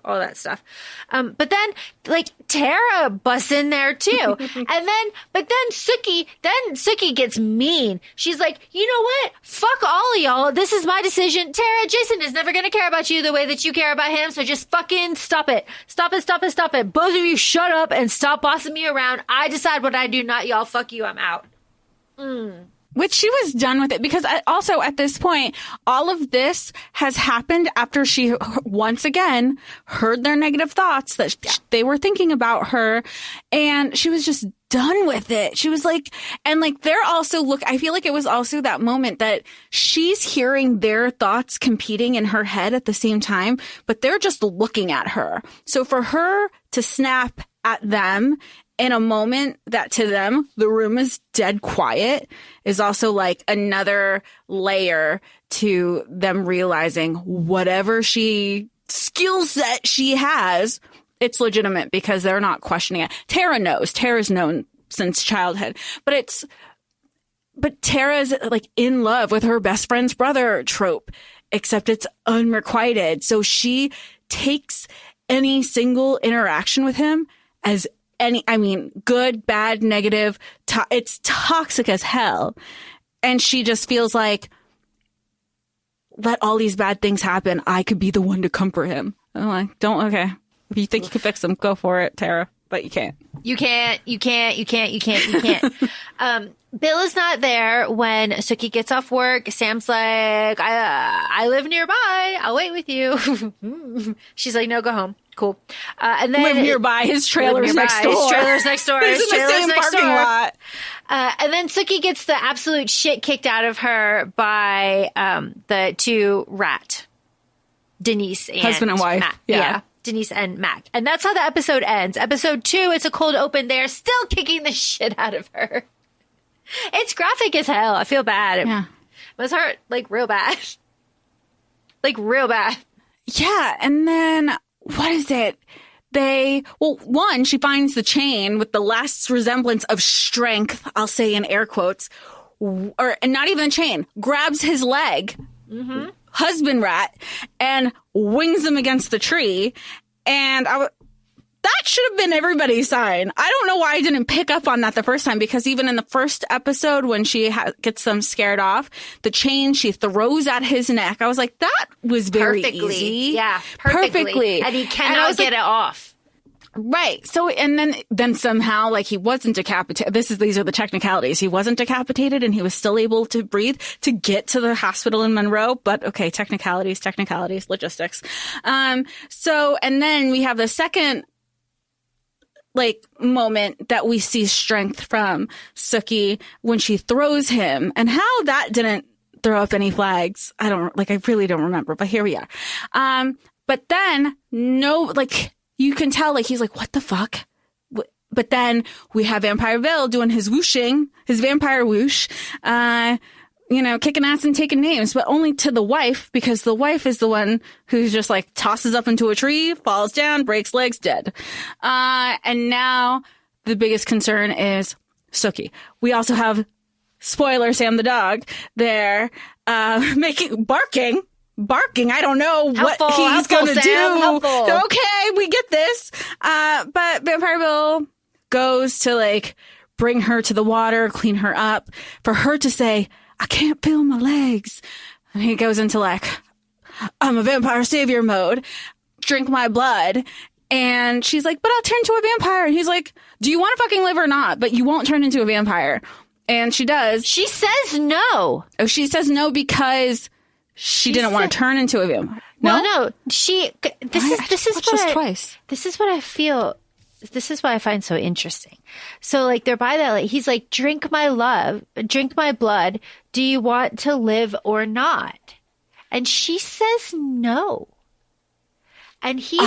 But then, like, Tara busts in there too, but then Sookie gets mean. She's like, "You know what? Fuck all of y'all. This is my decision. Tara, Jason is never gonna care about you the way that you care about him. So just fucking stop it. Stop it. Both of you, shut up and stop bossing me around. I decide what I do, not y'all. Fuck you. I'm out." Which she was done with it, because also at this point, all of this has happened after she once again heard their negative thoughts that they were thinking about her, and she was just done with it. She was like, and like, they're also I feel like it was also that moment that she's hearing their thoughts competing in her head at the same time, but they're just looking at her. So for her to snap at them in a moment that to them, the room is dead quiet, is also like another layer to them realizing whatever skill set she has, it's legitimate because they're not questioning it. Tara knows. Tara's known since childhood, but Tara's like in love with her best friend's brother trope, except it's unrequited. So she takes any single interaction with him as good, bad, negative, it's toxic as hell. And she just feels like, let all these bad things happen. I could be the one to comfort him. I'm like, okay. If you think you can fix them, go for it, Tara. But you can't. You can't. Bill is not there when Sookie gets off work. Sam's like, I live nearby. I'll wait with you. She's like, no, go home. Cool. And then live nearby. His trailer's next door. His trailer's next door. He's in the same parking lot. And then Sookie gets the absolute shit kicked out of her by the two Denise and husband and wife. Matt. Yeah. Denise and Mac. And that's how the episode ends. Episode 2, it's a cold open. They're still kicking the shit out of her. It's graphic as hell. I feel bad. Yeah. It must hurt, like, real bad. Like, real bad. Yeah. And then, what is it? One, she finds the chain with the last resemblance of strength, I'll say in air quotes, and not even a chain, grabs his leg. Mm-hmm. Husband rat, and wings him against the tree. And that that should have been everybody's sign. I don't know why I didn't pick up on that the first time, because even in the first episode when she gets them scared off, the chain she throws at his neck, I was like, that was very easy. Yeah, perfectly. And he cannot get it off. Right. So, and then somehow, like, he wasn't decapitated. These are the technicalities. He wasn't decapitated and he was still able to breathe to get to the hospital in Monroe. But okay, technicalities, logistics. So, and then we have the second, like, moment that we see strength from Sookie when she throws him, and how that didn't throw up any flags. I really don't remember, but here we are. But then you can tell, like, he's like, what the fuck? But then we have Vampire Bill doing his whooshing, his vampire whoosh, kicking ass and taking names, but only to the wife, because the wife is the one who's just like tosses up into a tree, falls down, breaks legs, dead. And now the biggest concern is Sookie. We also have, spoiler, Sam the dog there, barking. I don't know what he's going to do. Okay, we get this. But Vampire Bill goes to, like, bring her to the water, clean her up, for her to say, I can't feel my legs. And he goes into, like, I'm a vampire savior mode. Drink my blood. And she's like, but I'll turn into a vampire. And he's like, do you want to fucking live or not? But you won't turn into a vampire. And she does. She says no. Oh, she says no because she didn't want to turn into a vampire. No? Well, no. This is what I feel. This is what I find so interesting. So, like, they're by that. Like, he's like, drink my blood. Do you want to live or not? And she says no. And he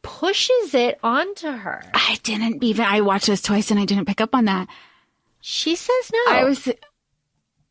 pushes it onto her. I watched this twice and I didn't pick up on that. She says no.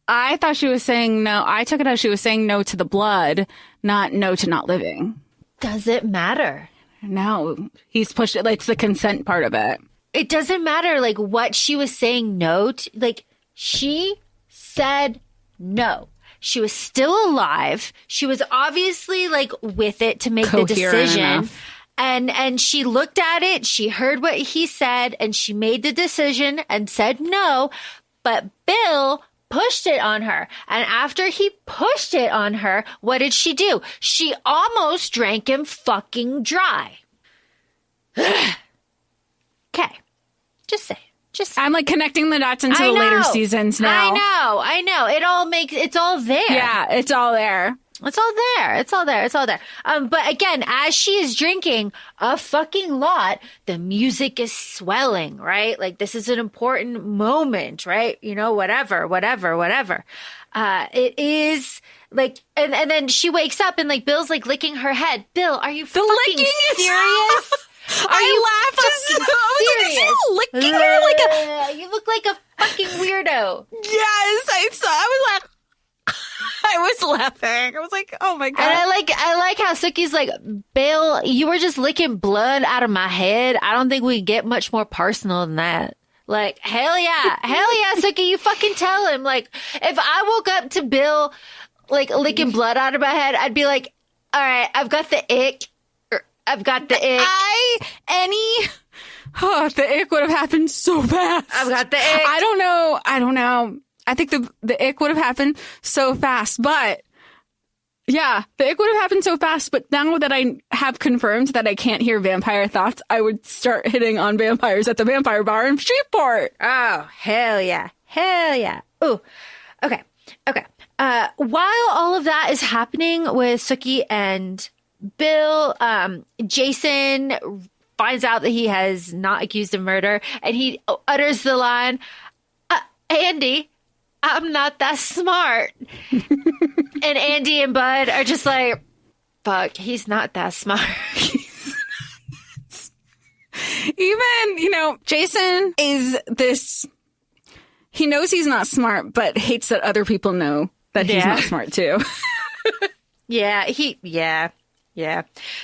I thought she was saying no. I took it as she was saying no to the blood, not no to not living. Does it matter? No. He's pushed it. It's the consent part of it. It doesn't matter, like, what she was saying no to. Like, she said no. She was still alive. She was obviously, like, with it to make the decision. Enough. And she looked at it. She heard what he said, and she made the decision and said no. But Bill pushed it on her. And after he pushed it on her, what did she do? She almost drank him fucking dry. Okay. Just say. I'm, like, connecting the dots into the later seasons now. I know. It's all there. Yeah, it's all there. It's all there. But again, as she is drinking a fucking lot, the music is swelling, right? Like, this is an important moment, right? You know, whatever. It is like, and then she wakes up and, like, Bill's, like, licking her head. Bill, are you fucking serious? I laughed. I was like, licking her like a... You look like a fucking weirdo. Yes, I was laughing. I was like, oh my God. And I like how Sookie's like, Bill, you were just licking blood out of my head. I don't think we get much more personal than that. Like, hell yeah, Sookie, you fucking tell him. Like, if I woke up to Bill, like, licking blood out of my head, I'd be like, all right, I've got the ick. The ick would have happened so fast. I've got the ick. I don't know. I think the ick would have happened so fast, but yeah, the ick would have happened so fast. But now that I have confirmed that I can't hear vampire thoughts, I would start hitting on vampires at the vampire bar in Shreveport. Oh, hell yeah. Ooh, okay. While all of that is happening with Sookie and Bill, Jason finds out that he has not accused of murder, and he utters the line, Andy, I'm not that smart. And Andy and Bud are just like, fuck, he's not that smart. Even, Jason is this, he knows he's not smart, but hates that other people know that he's not smart too. Yeah.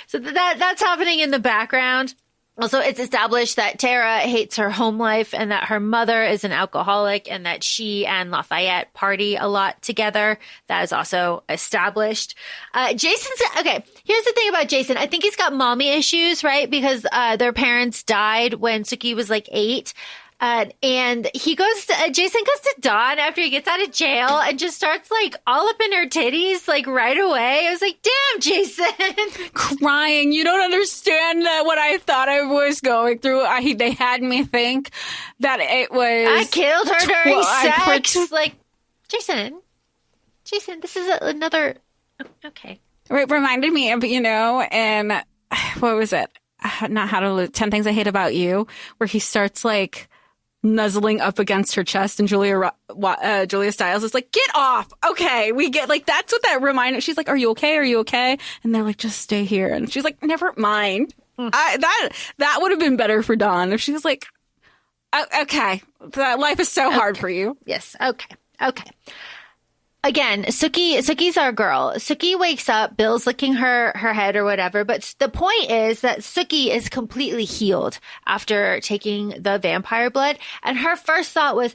So that's happening in the background. Also, it's established that Tara hates her home life and that her mother is an alcoholic and that she and Lafayette party a lot together. That is also established. Jason's, okay, here's the thing about Jason. I think he's got mommy issues, right? Because their parents died when Sookie was like 8. And Jason goes to Dawn after he gets out of jail and just starts like all up in her titties like right away. I was like, damn, Jason. Crying. You don't understand what I thought I was going through. They had me think that it was. I killed her during sex. Like, Jason, this is another. Okay. It reminded me of, and what was it? Not How to Lose 10 Things I Hate About You, where he starts like nuzzling up against her chest, and Julia Stiles is like, get off. Okay, we get like, that's what that reminded. She's like, are you okay? Are you okay? And they're like, just stay here. And she's like, never mind. That would have been better for Dawn if she was like, okay, life is so hard for you. Yes. Okay. Again, Sookie's our girl. Sookie wakes up, Bill's licking her head or whatever, but the point is that Sookie is completely healed after taking the vampire blood, and her first thought was,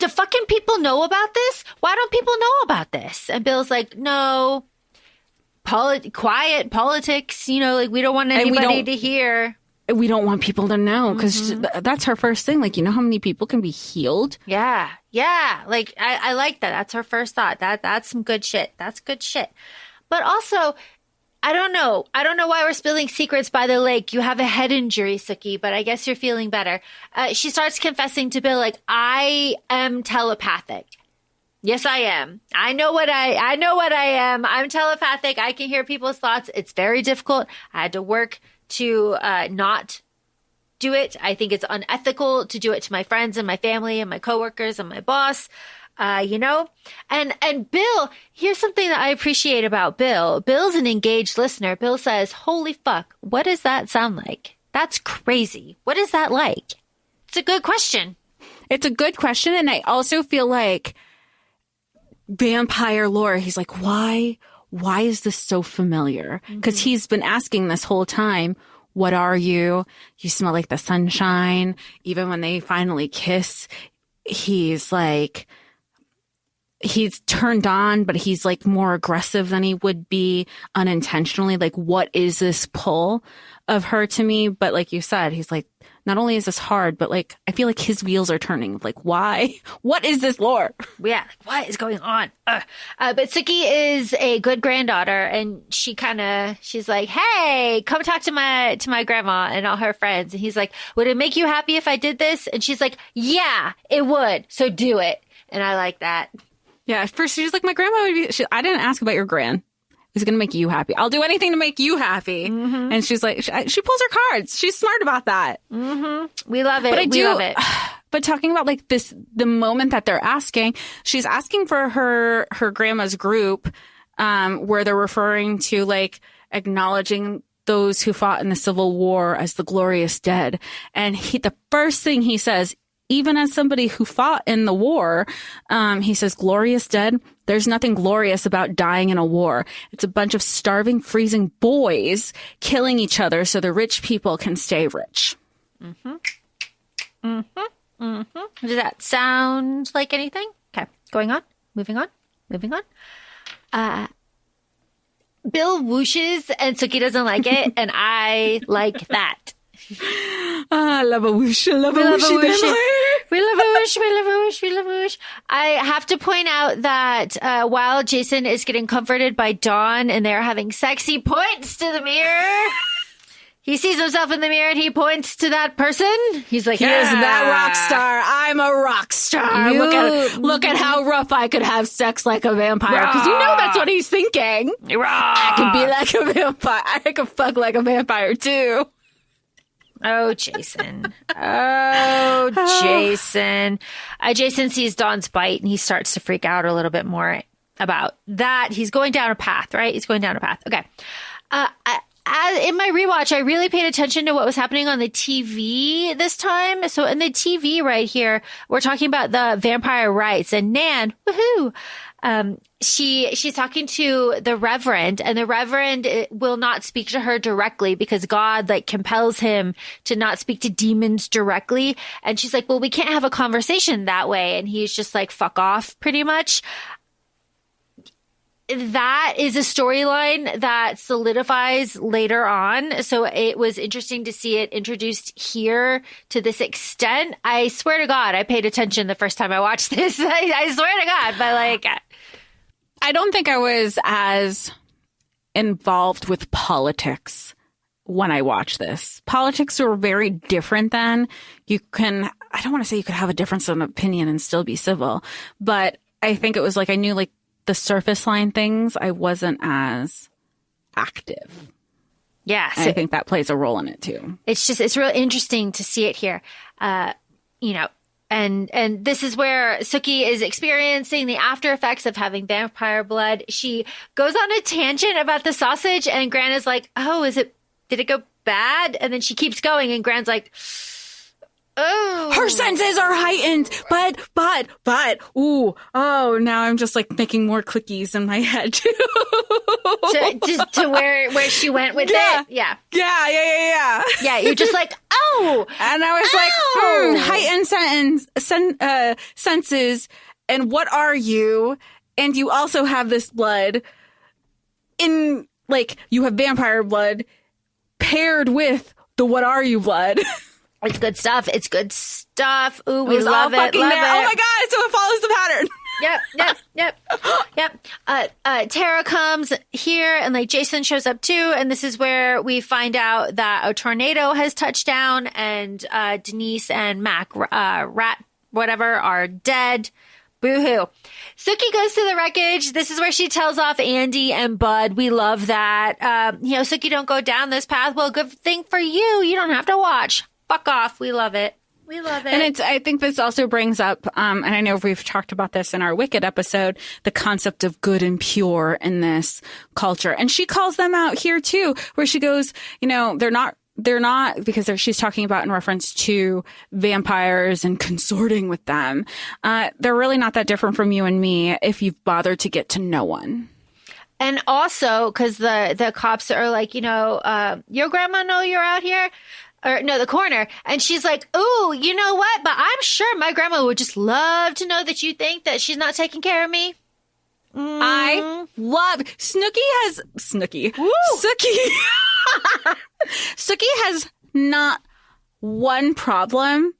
do fucking people know about this? Why don't people know about this? And Bill's like, no, quiet politics, like we don't want anybody to hear. We don't want people to know, because that's her first thing. Like, how many people can be healed? Yeah. Like, I like that. That's her first thought. That's some good shit. That's good shit. But also, I don't know why we're spilling secrets by the lake. You have a head injury, Sookie, but I guess you're feeling better. She starts confessing to Bill, like, I am telepathic. Yes, I am. I know what I am. I'm telepathic. I can hear people's thoughts. It's very difficult. I had to work to not do it. I think it's unethical to do it to my friends and my family and my coworkers and my boss, And Bill, here's something that I appreciate about Bill. Bill's an engaged listener. Bill says, holy fuck, what does that sound like? That's crazy. What is that like? It's a good question. It's a good question. And I also feel like vampire lore, he's like, why is this so familiar? Because he's been asking this whole time, what are you? You smell like the sunshine. Even when they finally kiss, he's like, he's turned on, but he's like more aggressive than he would be unintentionally. Like, what is this pull of her to me? But like you said, he's like, not only is this hard, but like, I feel like his wheels are turning. Like, why? What is this lore? Yeah. What is going on? But Sookie is a good granddaughter, and she's like, hey, come talk to my grandma and all her friends. And he's like, would it make you happy if I did this? And she's like, yeah, it would. So do it. And I like that. Yeah. At first she's like, my grandma would be, I didn't ask about your gran. Is going to make you happy. I'll do anything to make you happy. And she's like, she pulls her cards. She's smart about that. We love it. We love it. But talking about like this, the moment that they're asking, she's asking for her grandma's group, where they're referring to like acknowledging those who fought in the Civil War as the glorious dead. And the first thing he says, even as somebody who fought in the war, he says, glorious dead. There's nothing glorious about dying in a war. It's a bunch of starving, freezing boys killing each other so the rich people can stay rich. Does that sound like anything? Okay, going on. Moving on. Bill whooshes and Sookie doesn't like it, and I like that. I love a whoosh. I love a whooshy vampire. We love a whoosh. I have to point out that while Jason is getting comforted by Dawn and they're having sex, he points to the mirror. He sees himself in the mirror and he points to that person. He's like, he is that rock star. I'm a rock star. Look at how rough I could have sex like a vampire. Because that's what he's thinking. I could be like a vampire. I could fuck like a vampire too. Oh, Jason. Jason sees Dawn's bite and he starts to freak out a little bit more about that. He's going down a path, right? Okay. in my rewatch, I really paid attention to what was happening on the TV this time. So in the TV right here, we're talking about the vampire rights, and Nan, woohoo! She's talking to the Reverend, and the Reverend will not speak to her directly because God like compels him to not speak to demons directly. And she's like, well, we can't have a conversation that way. And he's just like, fuck off, pretty much. That is a storyline that solidifies later on. So it was interesting to see it introduced here to this extent. I swear to God, I paid attention the first time I watched this. I swear to God, but like, I don't think I was as involved with politics when I watched this. Politics were very different then. I don't want to say you could have a difference of opinion and still be civil, but I think it was like I knew like the surface line things. I wasn't as active. Yes. And I think that plays a role in it too. It's real interesting to see it here. And this is where Sookie is experiencing the after effects of having vampire blood. She goes on a tangent about the sausage, and Gran is like, oh, did it go bad? And then she keeps going, and Gran's like, oh. Her senses are heightened, but, now I'm just like making more clickies in my head too. to where she went with it? Yeah. Yeah, you're just like, oh. And I was like, heightened senses, and what are you? And you also have this blood in, like, you have vampire blood paired with the what are you blood. It's good stuff. It's good stuff. Ooh, we love it. Love it. Oh my God. So it follows the pattern. Yep. Tara comes here, and like Jason shows up too. And this is where we find out that a tornado has touched down, and Denise and Mac, Rat, whatever, are dead. Boo-hoo. Sookie goes to the wreckage. This is where she tells off Andy and Bud. We love that. Sookie, don't go down this path. Well, good thing for you. You don't have to watch. Fuck off. We love it. We love it. And I think this also brings up, and I know we've talked about this in our Wicked episode, the concept of good and pure in this culture. And she calls them out here too, where she goes, they're not because she's talking about in reference to vampires and consorting with them. They're really not that different from you and me if you've bothered to get to know one. And also, because the cops are like, your grandma know you're out here? Or no, the coroner. And she's like, ooh, you know what? But I'm sure my grandma would just love to know that you think that she's not taking care of me. I love Sookie has not one problem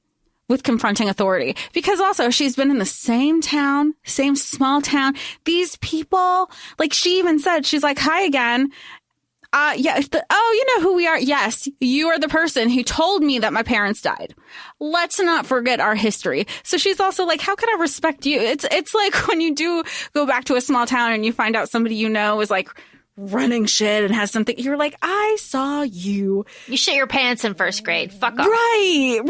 with confronting authority, because also she's been in the same town, same small town. These people, like she even said, she's like, hi again. You know who we are. Yes, you are the person who told me that my parents died. Let's not forget our history. So she's also like, how can I respect you? It's like when you do go back to a small town and you find out somebody is like running shit and has something. You're like, I saw you. You shit your pants in first grade. Fuck off. Right.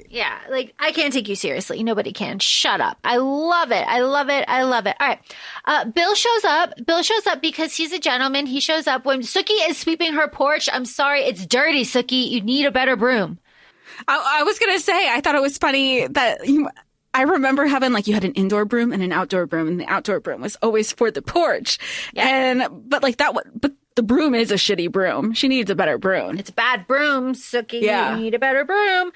Yeah, like I can't take you seriously. Nobody can. Shut up. I love it. All right. Bill shows up because he's a gentleman. He shows up when Sookie is sweeping her porch. I'm sorry, it's dirty, Sookie. You need a better broom. I was going to say, I thought it was funny that I remember having you had an indoor broom and an outdoor broom, and the outdoor broom was always for the porch. Yeah. But the broom is a shitty broom. She needs a better broom. It's a bad broom, Sookie. Yeah. You need a better broom.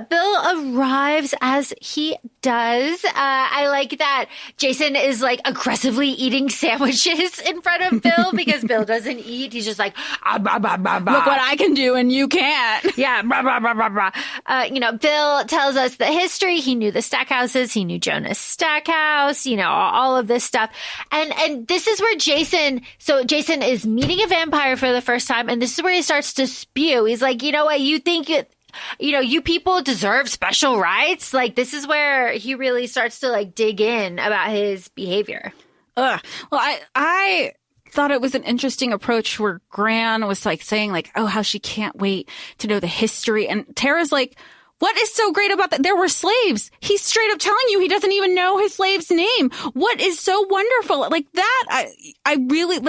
Bill arrives as he does. I like that Jason is aggressively eating sandwiches in front of Bill because Bill doesn't eat. He's just like, bah, bah, bah, bah. Look what I can do and you can't. Yeah. Bah, bah, bah, bah, bah. Bill tells us the history. He knew the Stackhouses. He knew Jonas Stackhouse, all of this stuff. And this is where Jason is meeting a vampire for the first time. And this is where he starts to spew. He's like, you know what? You think you people deserve special rights? This is where he really starts to dig in about his behavior. Well, I thought it was an interesting approach where Gran was saying oh, how she can't wait to know the history. And Tara's like, what is so great about that? There were slaves. He's straight up telling you he doesn't even know his slave's name. What is so wonderful? That, I really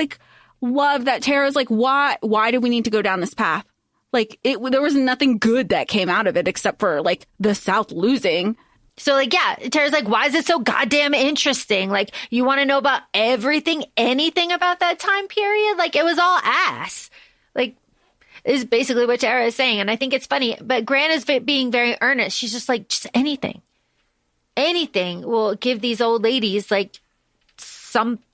love that Tara's like, why do we need to go down this path? Like, there was nothing good that came out of it except for, like, the South losing. So, like, yeah, Tara's like, why is it so goddamn interesting? Like, you want to know about everything, anything about that time period? Like, it was all ass. Like, is basically what Tara is saying. And I think it's funny. But Gran is being very earnest. She's just like, just anything. Anything will give these old ladies, like,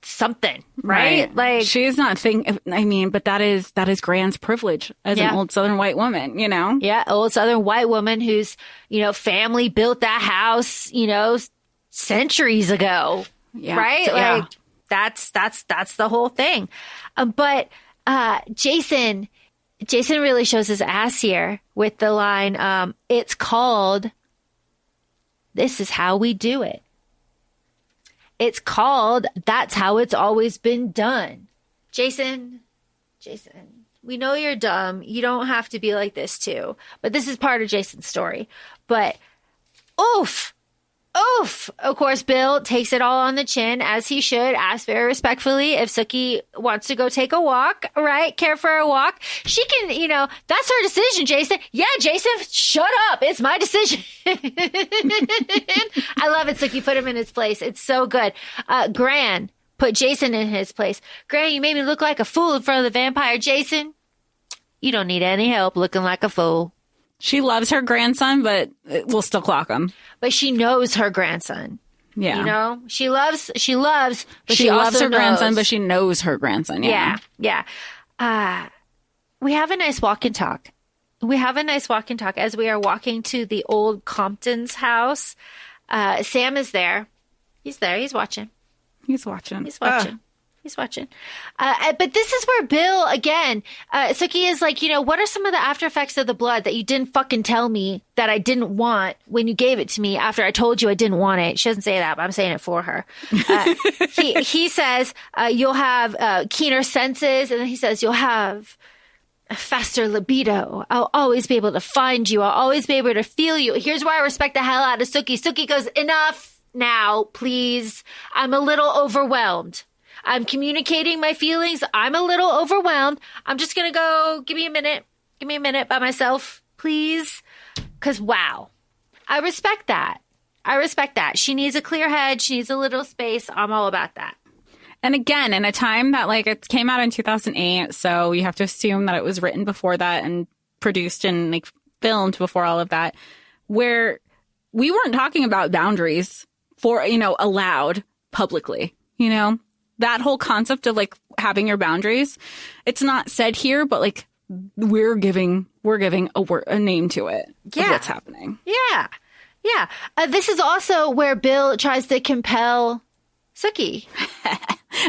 something, right? Like, she's not thinking. I mean, but that is Gran's privilege as an old Southern white woman, you know? Yeah, old Southern white woman whose, you know, family built that house, you know, centuries ago, right? Yeah. Like, that's the whole thing. But Jason really shows his ass here with the line, it's called, "This is how we do it." It's called, "That's how it's always been done." Jason, we know you're dumb. You don't have to be like this too. But this is part of Jason's story. But oof. Of course, Bill takes it all on the chin, as he should. Asks very respectfully if Sookie wants to go take a walk, right? Care for a walk. She can, you know, that's her decision, Jason. Yeah, Jason, shut up. It's my decision. I love it, Sookie. Put him in his place. It's so good. Gran put Jason in his place. Gran, you made me look like a fool in front of the vampire. Jason, you don't need any help looking like a fool. She loves her grandson, but we'll still clock him. But she knows her grandson. Yeah. You know? She loves, but she loves also her grandson, but she knows her grandson. Yeah. We have a nice walk and talk. As we are walking to the old Compton's house. Sam is there. He's there. He's watching. But this is where Bill, again, Sookie is like, you know, what are some of the after effects of the blood that you didn't fucking tell me that I didn't want when you gave it to me after I told you I didn't want it? She doesn't say that, but I'm saying it for her. He says, you'll have keener senses. And then he says, you'll have a faster libido. I'll always be able to find you. I'll always be able to feel you. Here's where I respect the hell out of Sookie. Sookie goes, enough now, please. I'm a little overwhelmed. I'm communicating my feelings. I'm a little overwhelmed. I'm just going to go, give me a minute by myself, please. Because, wow, I respect that. She needs a clear head. She needs a little space. I'm all about that. And again, in a time that, like, it came out in 2008, so you have to assume that it was written before that and produced and, like, filmed before all of that, where we weren't talking about boundaries for, you know, allowed publicly, you know? That whole concept of, like, having your boundaries, it's not said here, but, like, we're giving a name to it. Yeah. Of what's happening. Yeah. This is also where Bill tries to compel Sookie.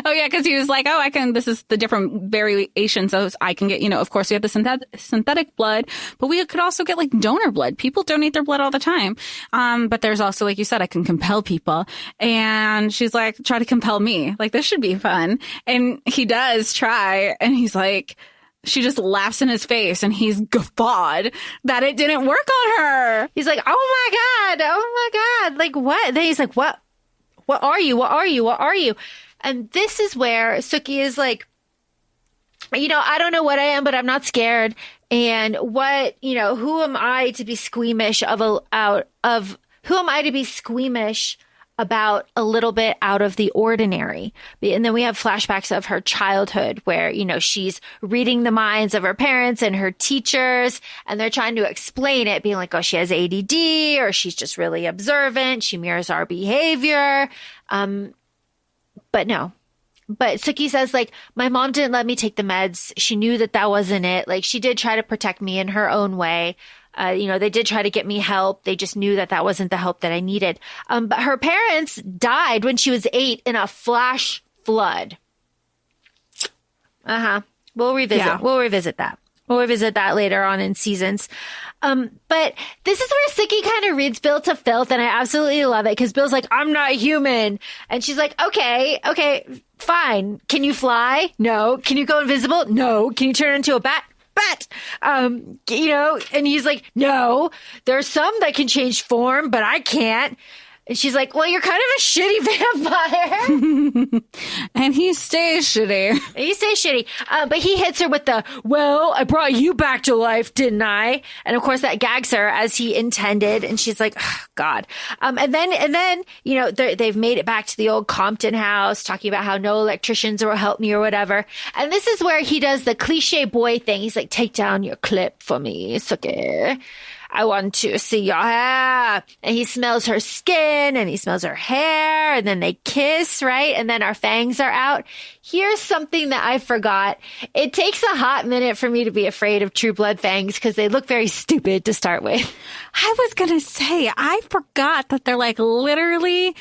Oh, yeah, because he was like, this is the different variations. So I can get, you know, of course, we have the synthetic blood, but we could also get, like, donor blood. People donate their blood all the time. But there's also, like you said, I can compel people. And she's like, try to compel me. Like, this should be fun. And he does try. And he's like, she just laughs in his face and he's guffawed that it didn't work on her. He's like, oh my God. Like, what? Then he's like, what? What are you? And this is where Sookie is like, you know, I don't know what I am, but I'm not scared. And what, you know, who am I to be squeamish about a little bit out of the ordinary? And then we have flashbacks of her childhood where, you know, she's reading the minds of her parents and her teachers, and they're trying to explain it, being like, oh, she has ADD, or she's just really observant. She mirrors our behavior. But no. But Sookie says, like, my mom didn't let me take the meds. She knew that wasn't it. Like, she did try to protect me in her own way. You know, they did try to get me help. They just knew that wasn't the help that I needed. But her parents died when she was 8 in a flash flood. We'll revisit. Yeah. We'll revisit that. We'll revisit that later on in seasons. But this is where Sookie kind of reads Bill to filth, and I absolutely love it because Bill's like, I'm not human. And she's like, okay, fine. Can you fly? No. Can you go invisible? No. Can you turn into a bat? You know, and he's like, no, there's some that can change form, but I can't. And she's like, well, you're kind of a shitty vampire. And he stays shitty. But he hits her with the, well, I brought you back to life, didn't I? And of course that gags her as he intended. And she's like, oh, God. And then, you know, they've made it back to the old Compton house, talking about how no electricians will help me or whatever. And this is where he does the cliche boy thing. He's like, take down your clip for me, Sookie. I want to see your hair. And he smells her skin and he smells her hair, and then they kiss, right? And then our fangs are out. Here's something that I forgot. It takes a hot minute for me to be afraid of True Blood fangs because they look very stupid to start with. I was going to say, I forgot that they're like literally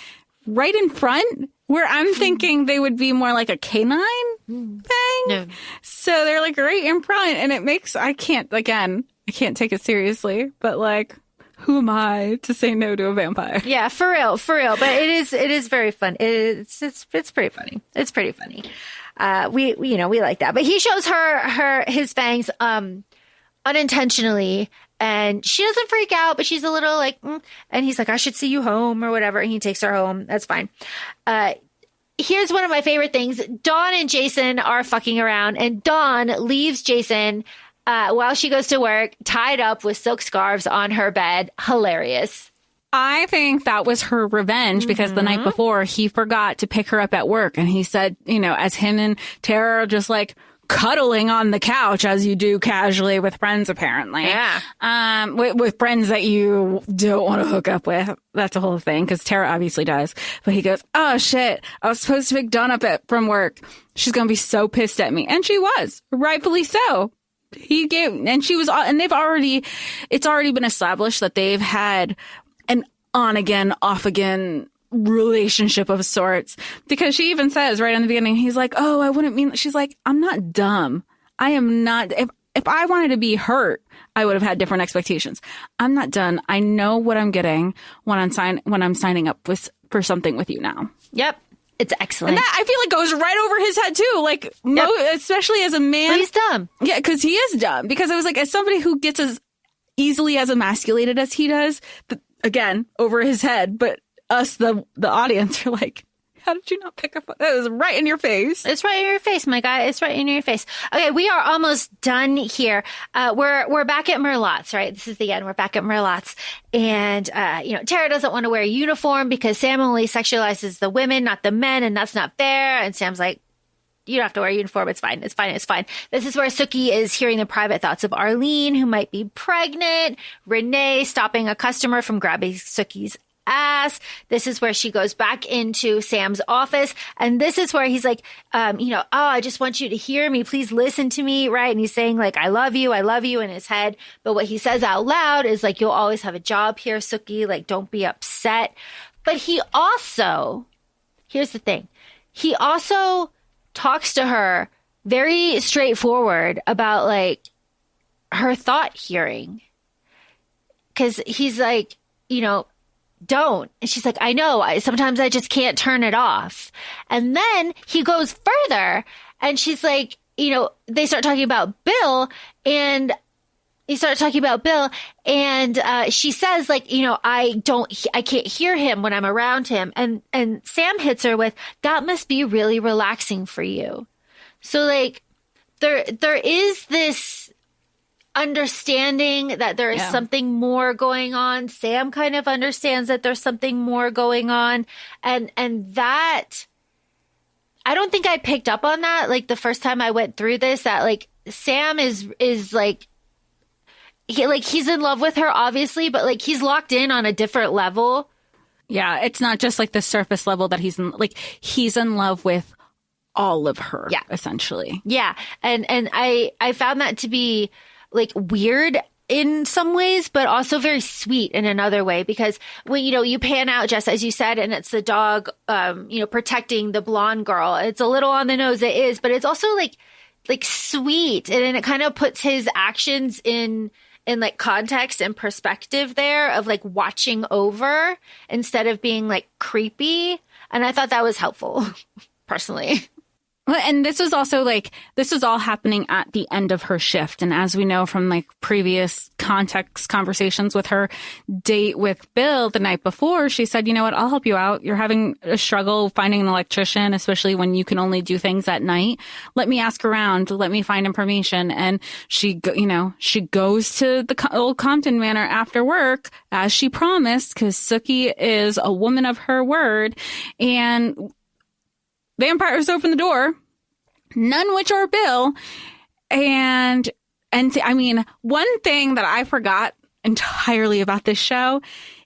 right in front, where I'm thinking they would be more like a canine thing. No. So they're like right in front, and it makes, I can't take it seriously, but like, who am I to say no to a vampire? Yeah, for real. But it is very fun. It's pretty funny. It's pretty funny. We like that. But he shows her his fangs unintentionally, and she doesn't freak out, but she's a little like, and he's like, I should see you home or whatever. And he takes her home. That's fine. Here's one of my favorite things. Dawn and Jason are fucking around, and Dawn leaves Jason while she goes to work, tied up with silk scarves on her bed. Hilarious. I think that was her revenge because the night before he forgot to pick her up at work. And he said, you know, as him and Tara are just like cuddling on the couch as you do casually with friends, apparently. Yeah. With friends that you don't want to hook up with. That's a whole thing because Tara obviously does. But he goes, oh shit, I was supposed to pick Dawn up from work. She's going to be so pissed at me. And she was, rightfully so. It's already been established that they've had an on again, off again relationship of sorts, because she even says right in the beginning, he's like, oh, I wouldn't mean, she's like, I'm not dumb. I am not, if I wanted to be hurt, I would have had different expectations. I'm not done. I know what I'm getting when I'm signing up for something with you now. Yep. It's excellent. And that, I feel like, goes right over his head, too. Like, especially as a man. But he's dumb. Yeah, because he is dumb. Because it was like, as somebody who gets as easily as emasculated as he does, but again, over his head. But us, the audience, are like, how did you not pick up? That was right in your face. It's right in your face, my guy. It's right in your face. Okay, we are almost done here. We're back at Merlotte's, right? This is the end. We're back at Merlotte's. And, Tara doesn't want to wear a uniform because Sam only sexualizes the women, not the men, and that's not fair. And Sam's like, you don't have to wear a uniform. It's fine. It's fine. It's fine. This is where Sookie is hearing the private thoughts of Arlene, who might be pregnant, Renee stopping a customer from grabbing Sookie's ass. This is where she goes back into Sam's office. And this is where he's like, oh, I just want you to hear me. Please listen to me. Right. And he's saying like, I love you in his head. But what he says out loud is like, you'll always have a job here, Sookie. Like, don't be upset. But he also, here's the thing. He also talks to her very straightforward about like her thought hearing. 'Cause he's like, don't. And she's like, I know. Sometimes I just can't turn it off. And then he goes further and she's like, they start talking about Bill and she says like, I can't hear him when I'm around him. And Sam hits her with, that must be really relaxing for you. So like there is this understanding that there is something more going on. Sam kind of understands that there's something more going on. And that, I don't think I picked up on that. Like the first time I went through this, that like Sam is like, he's in love with her, obviously, but like he's locked in on a different level. Yeah. It's not just like the surface level that he's in love with all of her, essentially. Yeah. And I found that to be like weird in some ways, but also very sweet in another way, because when, you pan out, just as you said, and it's the dog, protecting the blonde girl. It's a little on the nose. It is, but it's also like sweet. And then it kind of puts his actions in like context and perspective there of like watching over instead of being like creepy. And I thought that was helpful personally. Well, and this was also this is all happening at the end of her shift. And as we know from previous context conversations with her date with Bill the night before, she said, you know what, I'll help you out. You're having a struggle finding an electrician, especially when you can only do things at night. Let me ask around. Let me find information. And she goes to the old Compton Manor after work as she promised, because Sookie is a woman of her word. And vampires open the door, none which are Bill. And I mean, one thing that I forgot entirely about this show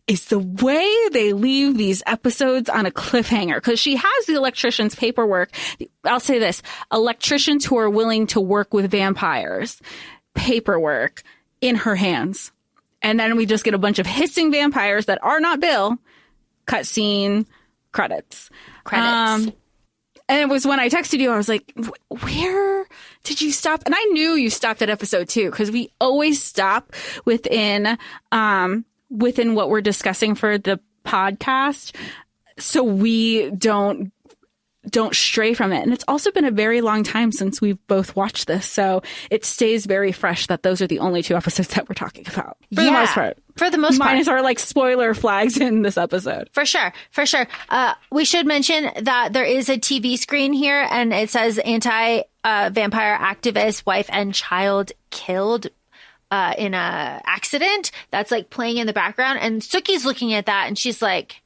is the way they leave these episodes on a cliffhanger, because she has the electrician's paperwork. I'll say this, electricians who are willing to work with vampires, paperwork in her hands. And then we just get a bunch of hissing vampires that are not Bill. Cutscene, credits. And it was when I texted you, I was like, where did you stop? And I knew you stopped at episode 2, because we always stop within what we're discussing for the podcast, so we don't stray from it. And it's also been a very long time since we've both watched this, so it stays very fresh that those are the only 2 episodes that we're talking about. For the most part. For the most part. Minus our spoiler flags in this episode. For sure. We should mention that there is a TV screen here, and it says anti-vampire activist, wife and child killed in a accident. That's playing in the background. And Sookie's looking at that and she's like,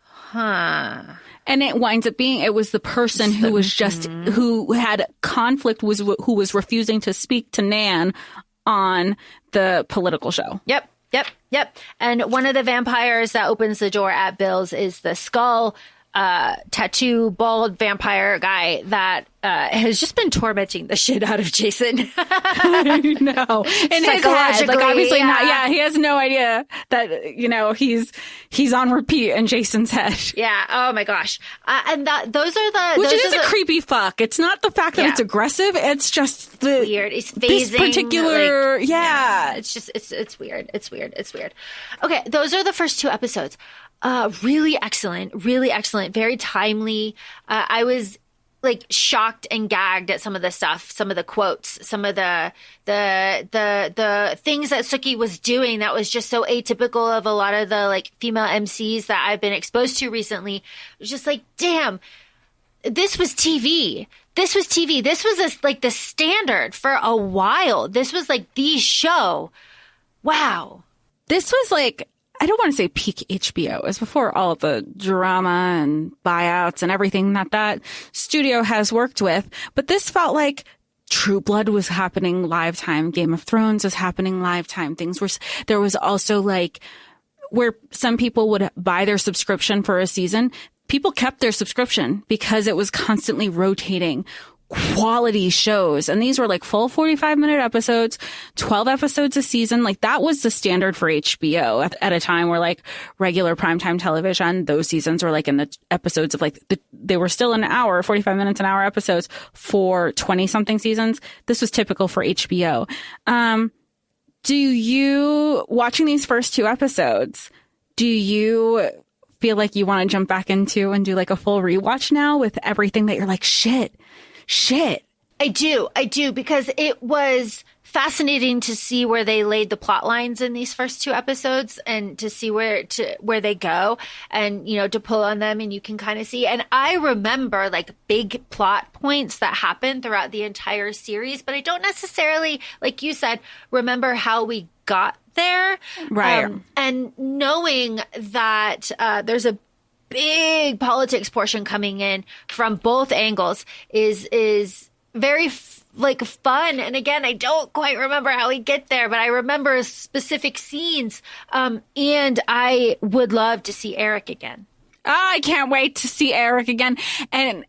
huh. And it winds up being, it was the person who was who had conflict, who was refusing to speak to Nan on the political show. Yep. And one of the vampires that opens the door at Bill's is the skull tattoo bald vampire guy that has just been tormenting the shit out of Jason. No, in his head, obviously not. Yeah, he has no idea that he's on repeat in Jason's head. Yeah. Oh my gosh. And those are the which is a creepy fuck. It's not the fact that it's aggressive. It's just the weird. It's phasing. This particular. It's just it's weird. It's weird. Okay, those are the first 2 episodes. Really excellent, very timely. I was shocked and gagged at some of the stuff, some of the quotes, some of the things that Sookie was doing that was just so atypical of a lot of the female MCs that I've been exposed to recently. It was just damn, this was TV. This was the standard for a while. This was the show. Wow. This was I don't want to say peak HBO. It was before all the drama and buyouts and everything that studio has worked with. But this felt like True Blood was happening live time. Game of Thrones was happening live time. There was also where some people would buy their subscription for a season. People kept their subscription because it was constantly rotating quality shows. And these were full 45-minute episodes, 12 episodes a season. That was the standard for HBO at a time where regular primetime television, those seasons were in the episodes of they were still an hour, 45 minutes an hour episodes for 20 something seasons. This was typical for HBO. Do you, watching these first 2 episodes, do you feel like you want to jump back into and do a full rewatch now with everything that you're shit. I do, because it was fascinating to see where they laid the plot lines in these first 2 episodes and to see where they go and, to pull on them, and you can kind of see. And I remember big plot points that happened throughout the entire series, but I don't necessarily, like you said, remember how we got there. Right. And knowing that there's a big politics portion coming in from both angles is very fun. And again, I don't quite remember how we get there, but I remember specific scenes. And I would love to see Eric again. Oh, I can't wait to see Eric again. And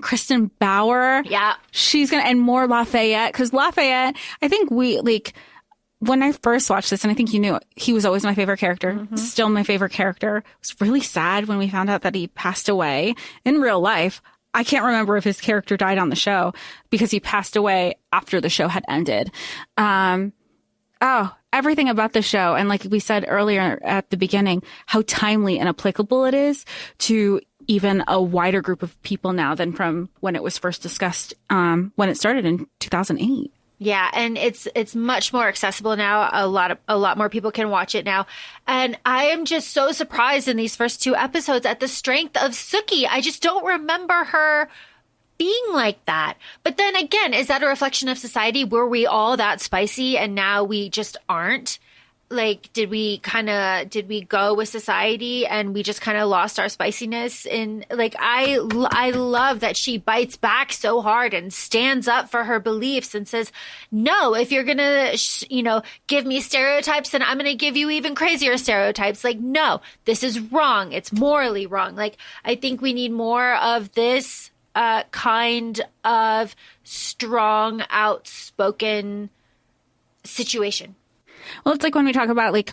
Kristen Bauer. Yeah. She's and more Lafayette. Because Lafayette, I think when I first watched this, and I think you knew, he was always my favorite character. Mm-hmm. Still my favorite character. It was really sad when we found out that he passed away in real life. I can't remember if his character died on the show because he passed away after the show had ended. Everything about the show. And like we said earlier at the beginning, how timely and applicable it is to even a wider group of people now than from when it was first discussed, when it started in 2008. Yeah, and it's much more accessible now. A lot more people can watch it now. And I am just so surprised in these first 2 episodes at the strength of Sookie. I just don't remember her being like that. But then again, is that a reflection of society? Were we all that spicy and now we just aren't? Like, did we go with society and we just kind of lost our spiciness? And like, I love that she bites back so hard and stands up for her beliefs and says, no, if you're going to, give me stereotypes, then I'm going to give you even crazier stereotypes. Like, no, this is wrong. It's morally wrong. Like, I think we need more of this kind of strong, outspoken situation. Well, it's like when we talk about like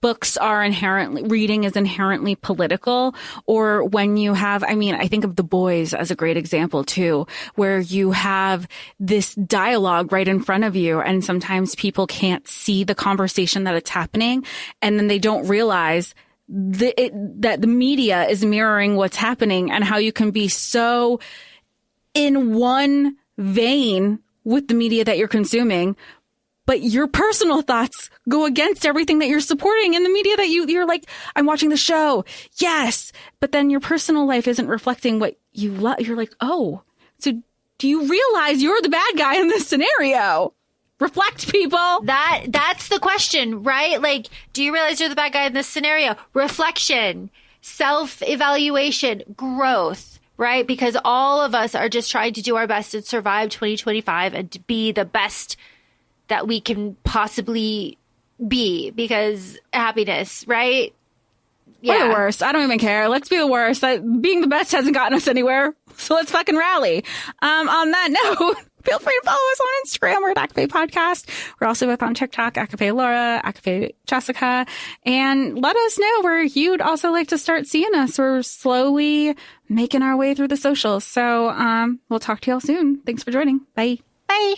books are reading is inherently political, or when you have, I think of The Boys as a great example too, where you have this dialogue right in front of you and sometimes people can't see the conversation that it's happening, and then they don't realize that the media is mirroring what's happening and how you can be so in one vein with the media that you're consuming, but your personal thoughts go against everything that you're supporting in the media that you're like, I'm watching the show. Yes. But then your personal life isn't reflecting what you love. You're like, oh, so do you realize you're the bad guy in this scenario? Reflect, people. That's the question, right? Like, do you realize you're the bad guy in this scenario? Reflection, self-evaluation, growth, right? Because all of us are just trying to do our best to survive 2025 and to be the best that we can possibly be, because happiness, right? Yeah. We're the worst. I don't even care. Let's be the worst. Being the best hasn't gotten us anywhere. So let's fucking rally. On that note, feel free to follow us on Instagram. We're at ACOFAE Podcast. We're also both on TikTok, ACOFAE Laura, ACOFAE Jessica. And let us know where you'd also like to start seeing us. We're slowly making our way through the socials. So we'll talk to y'all soon. Thanks for joining. Bye. Bye.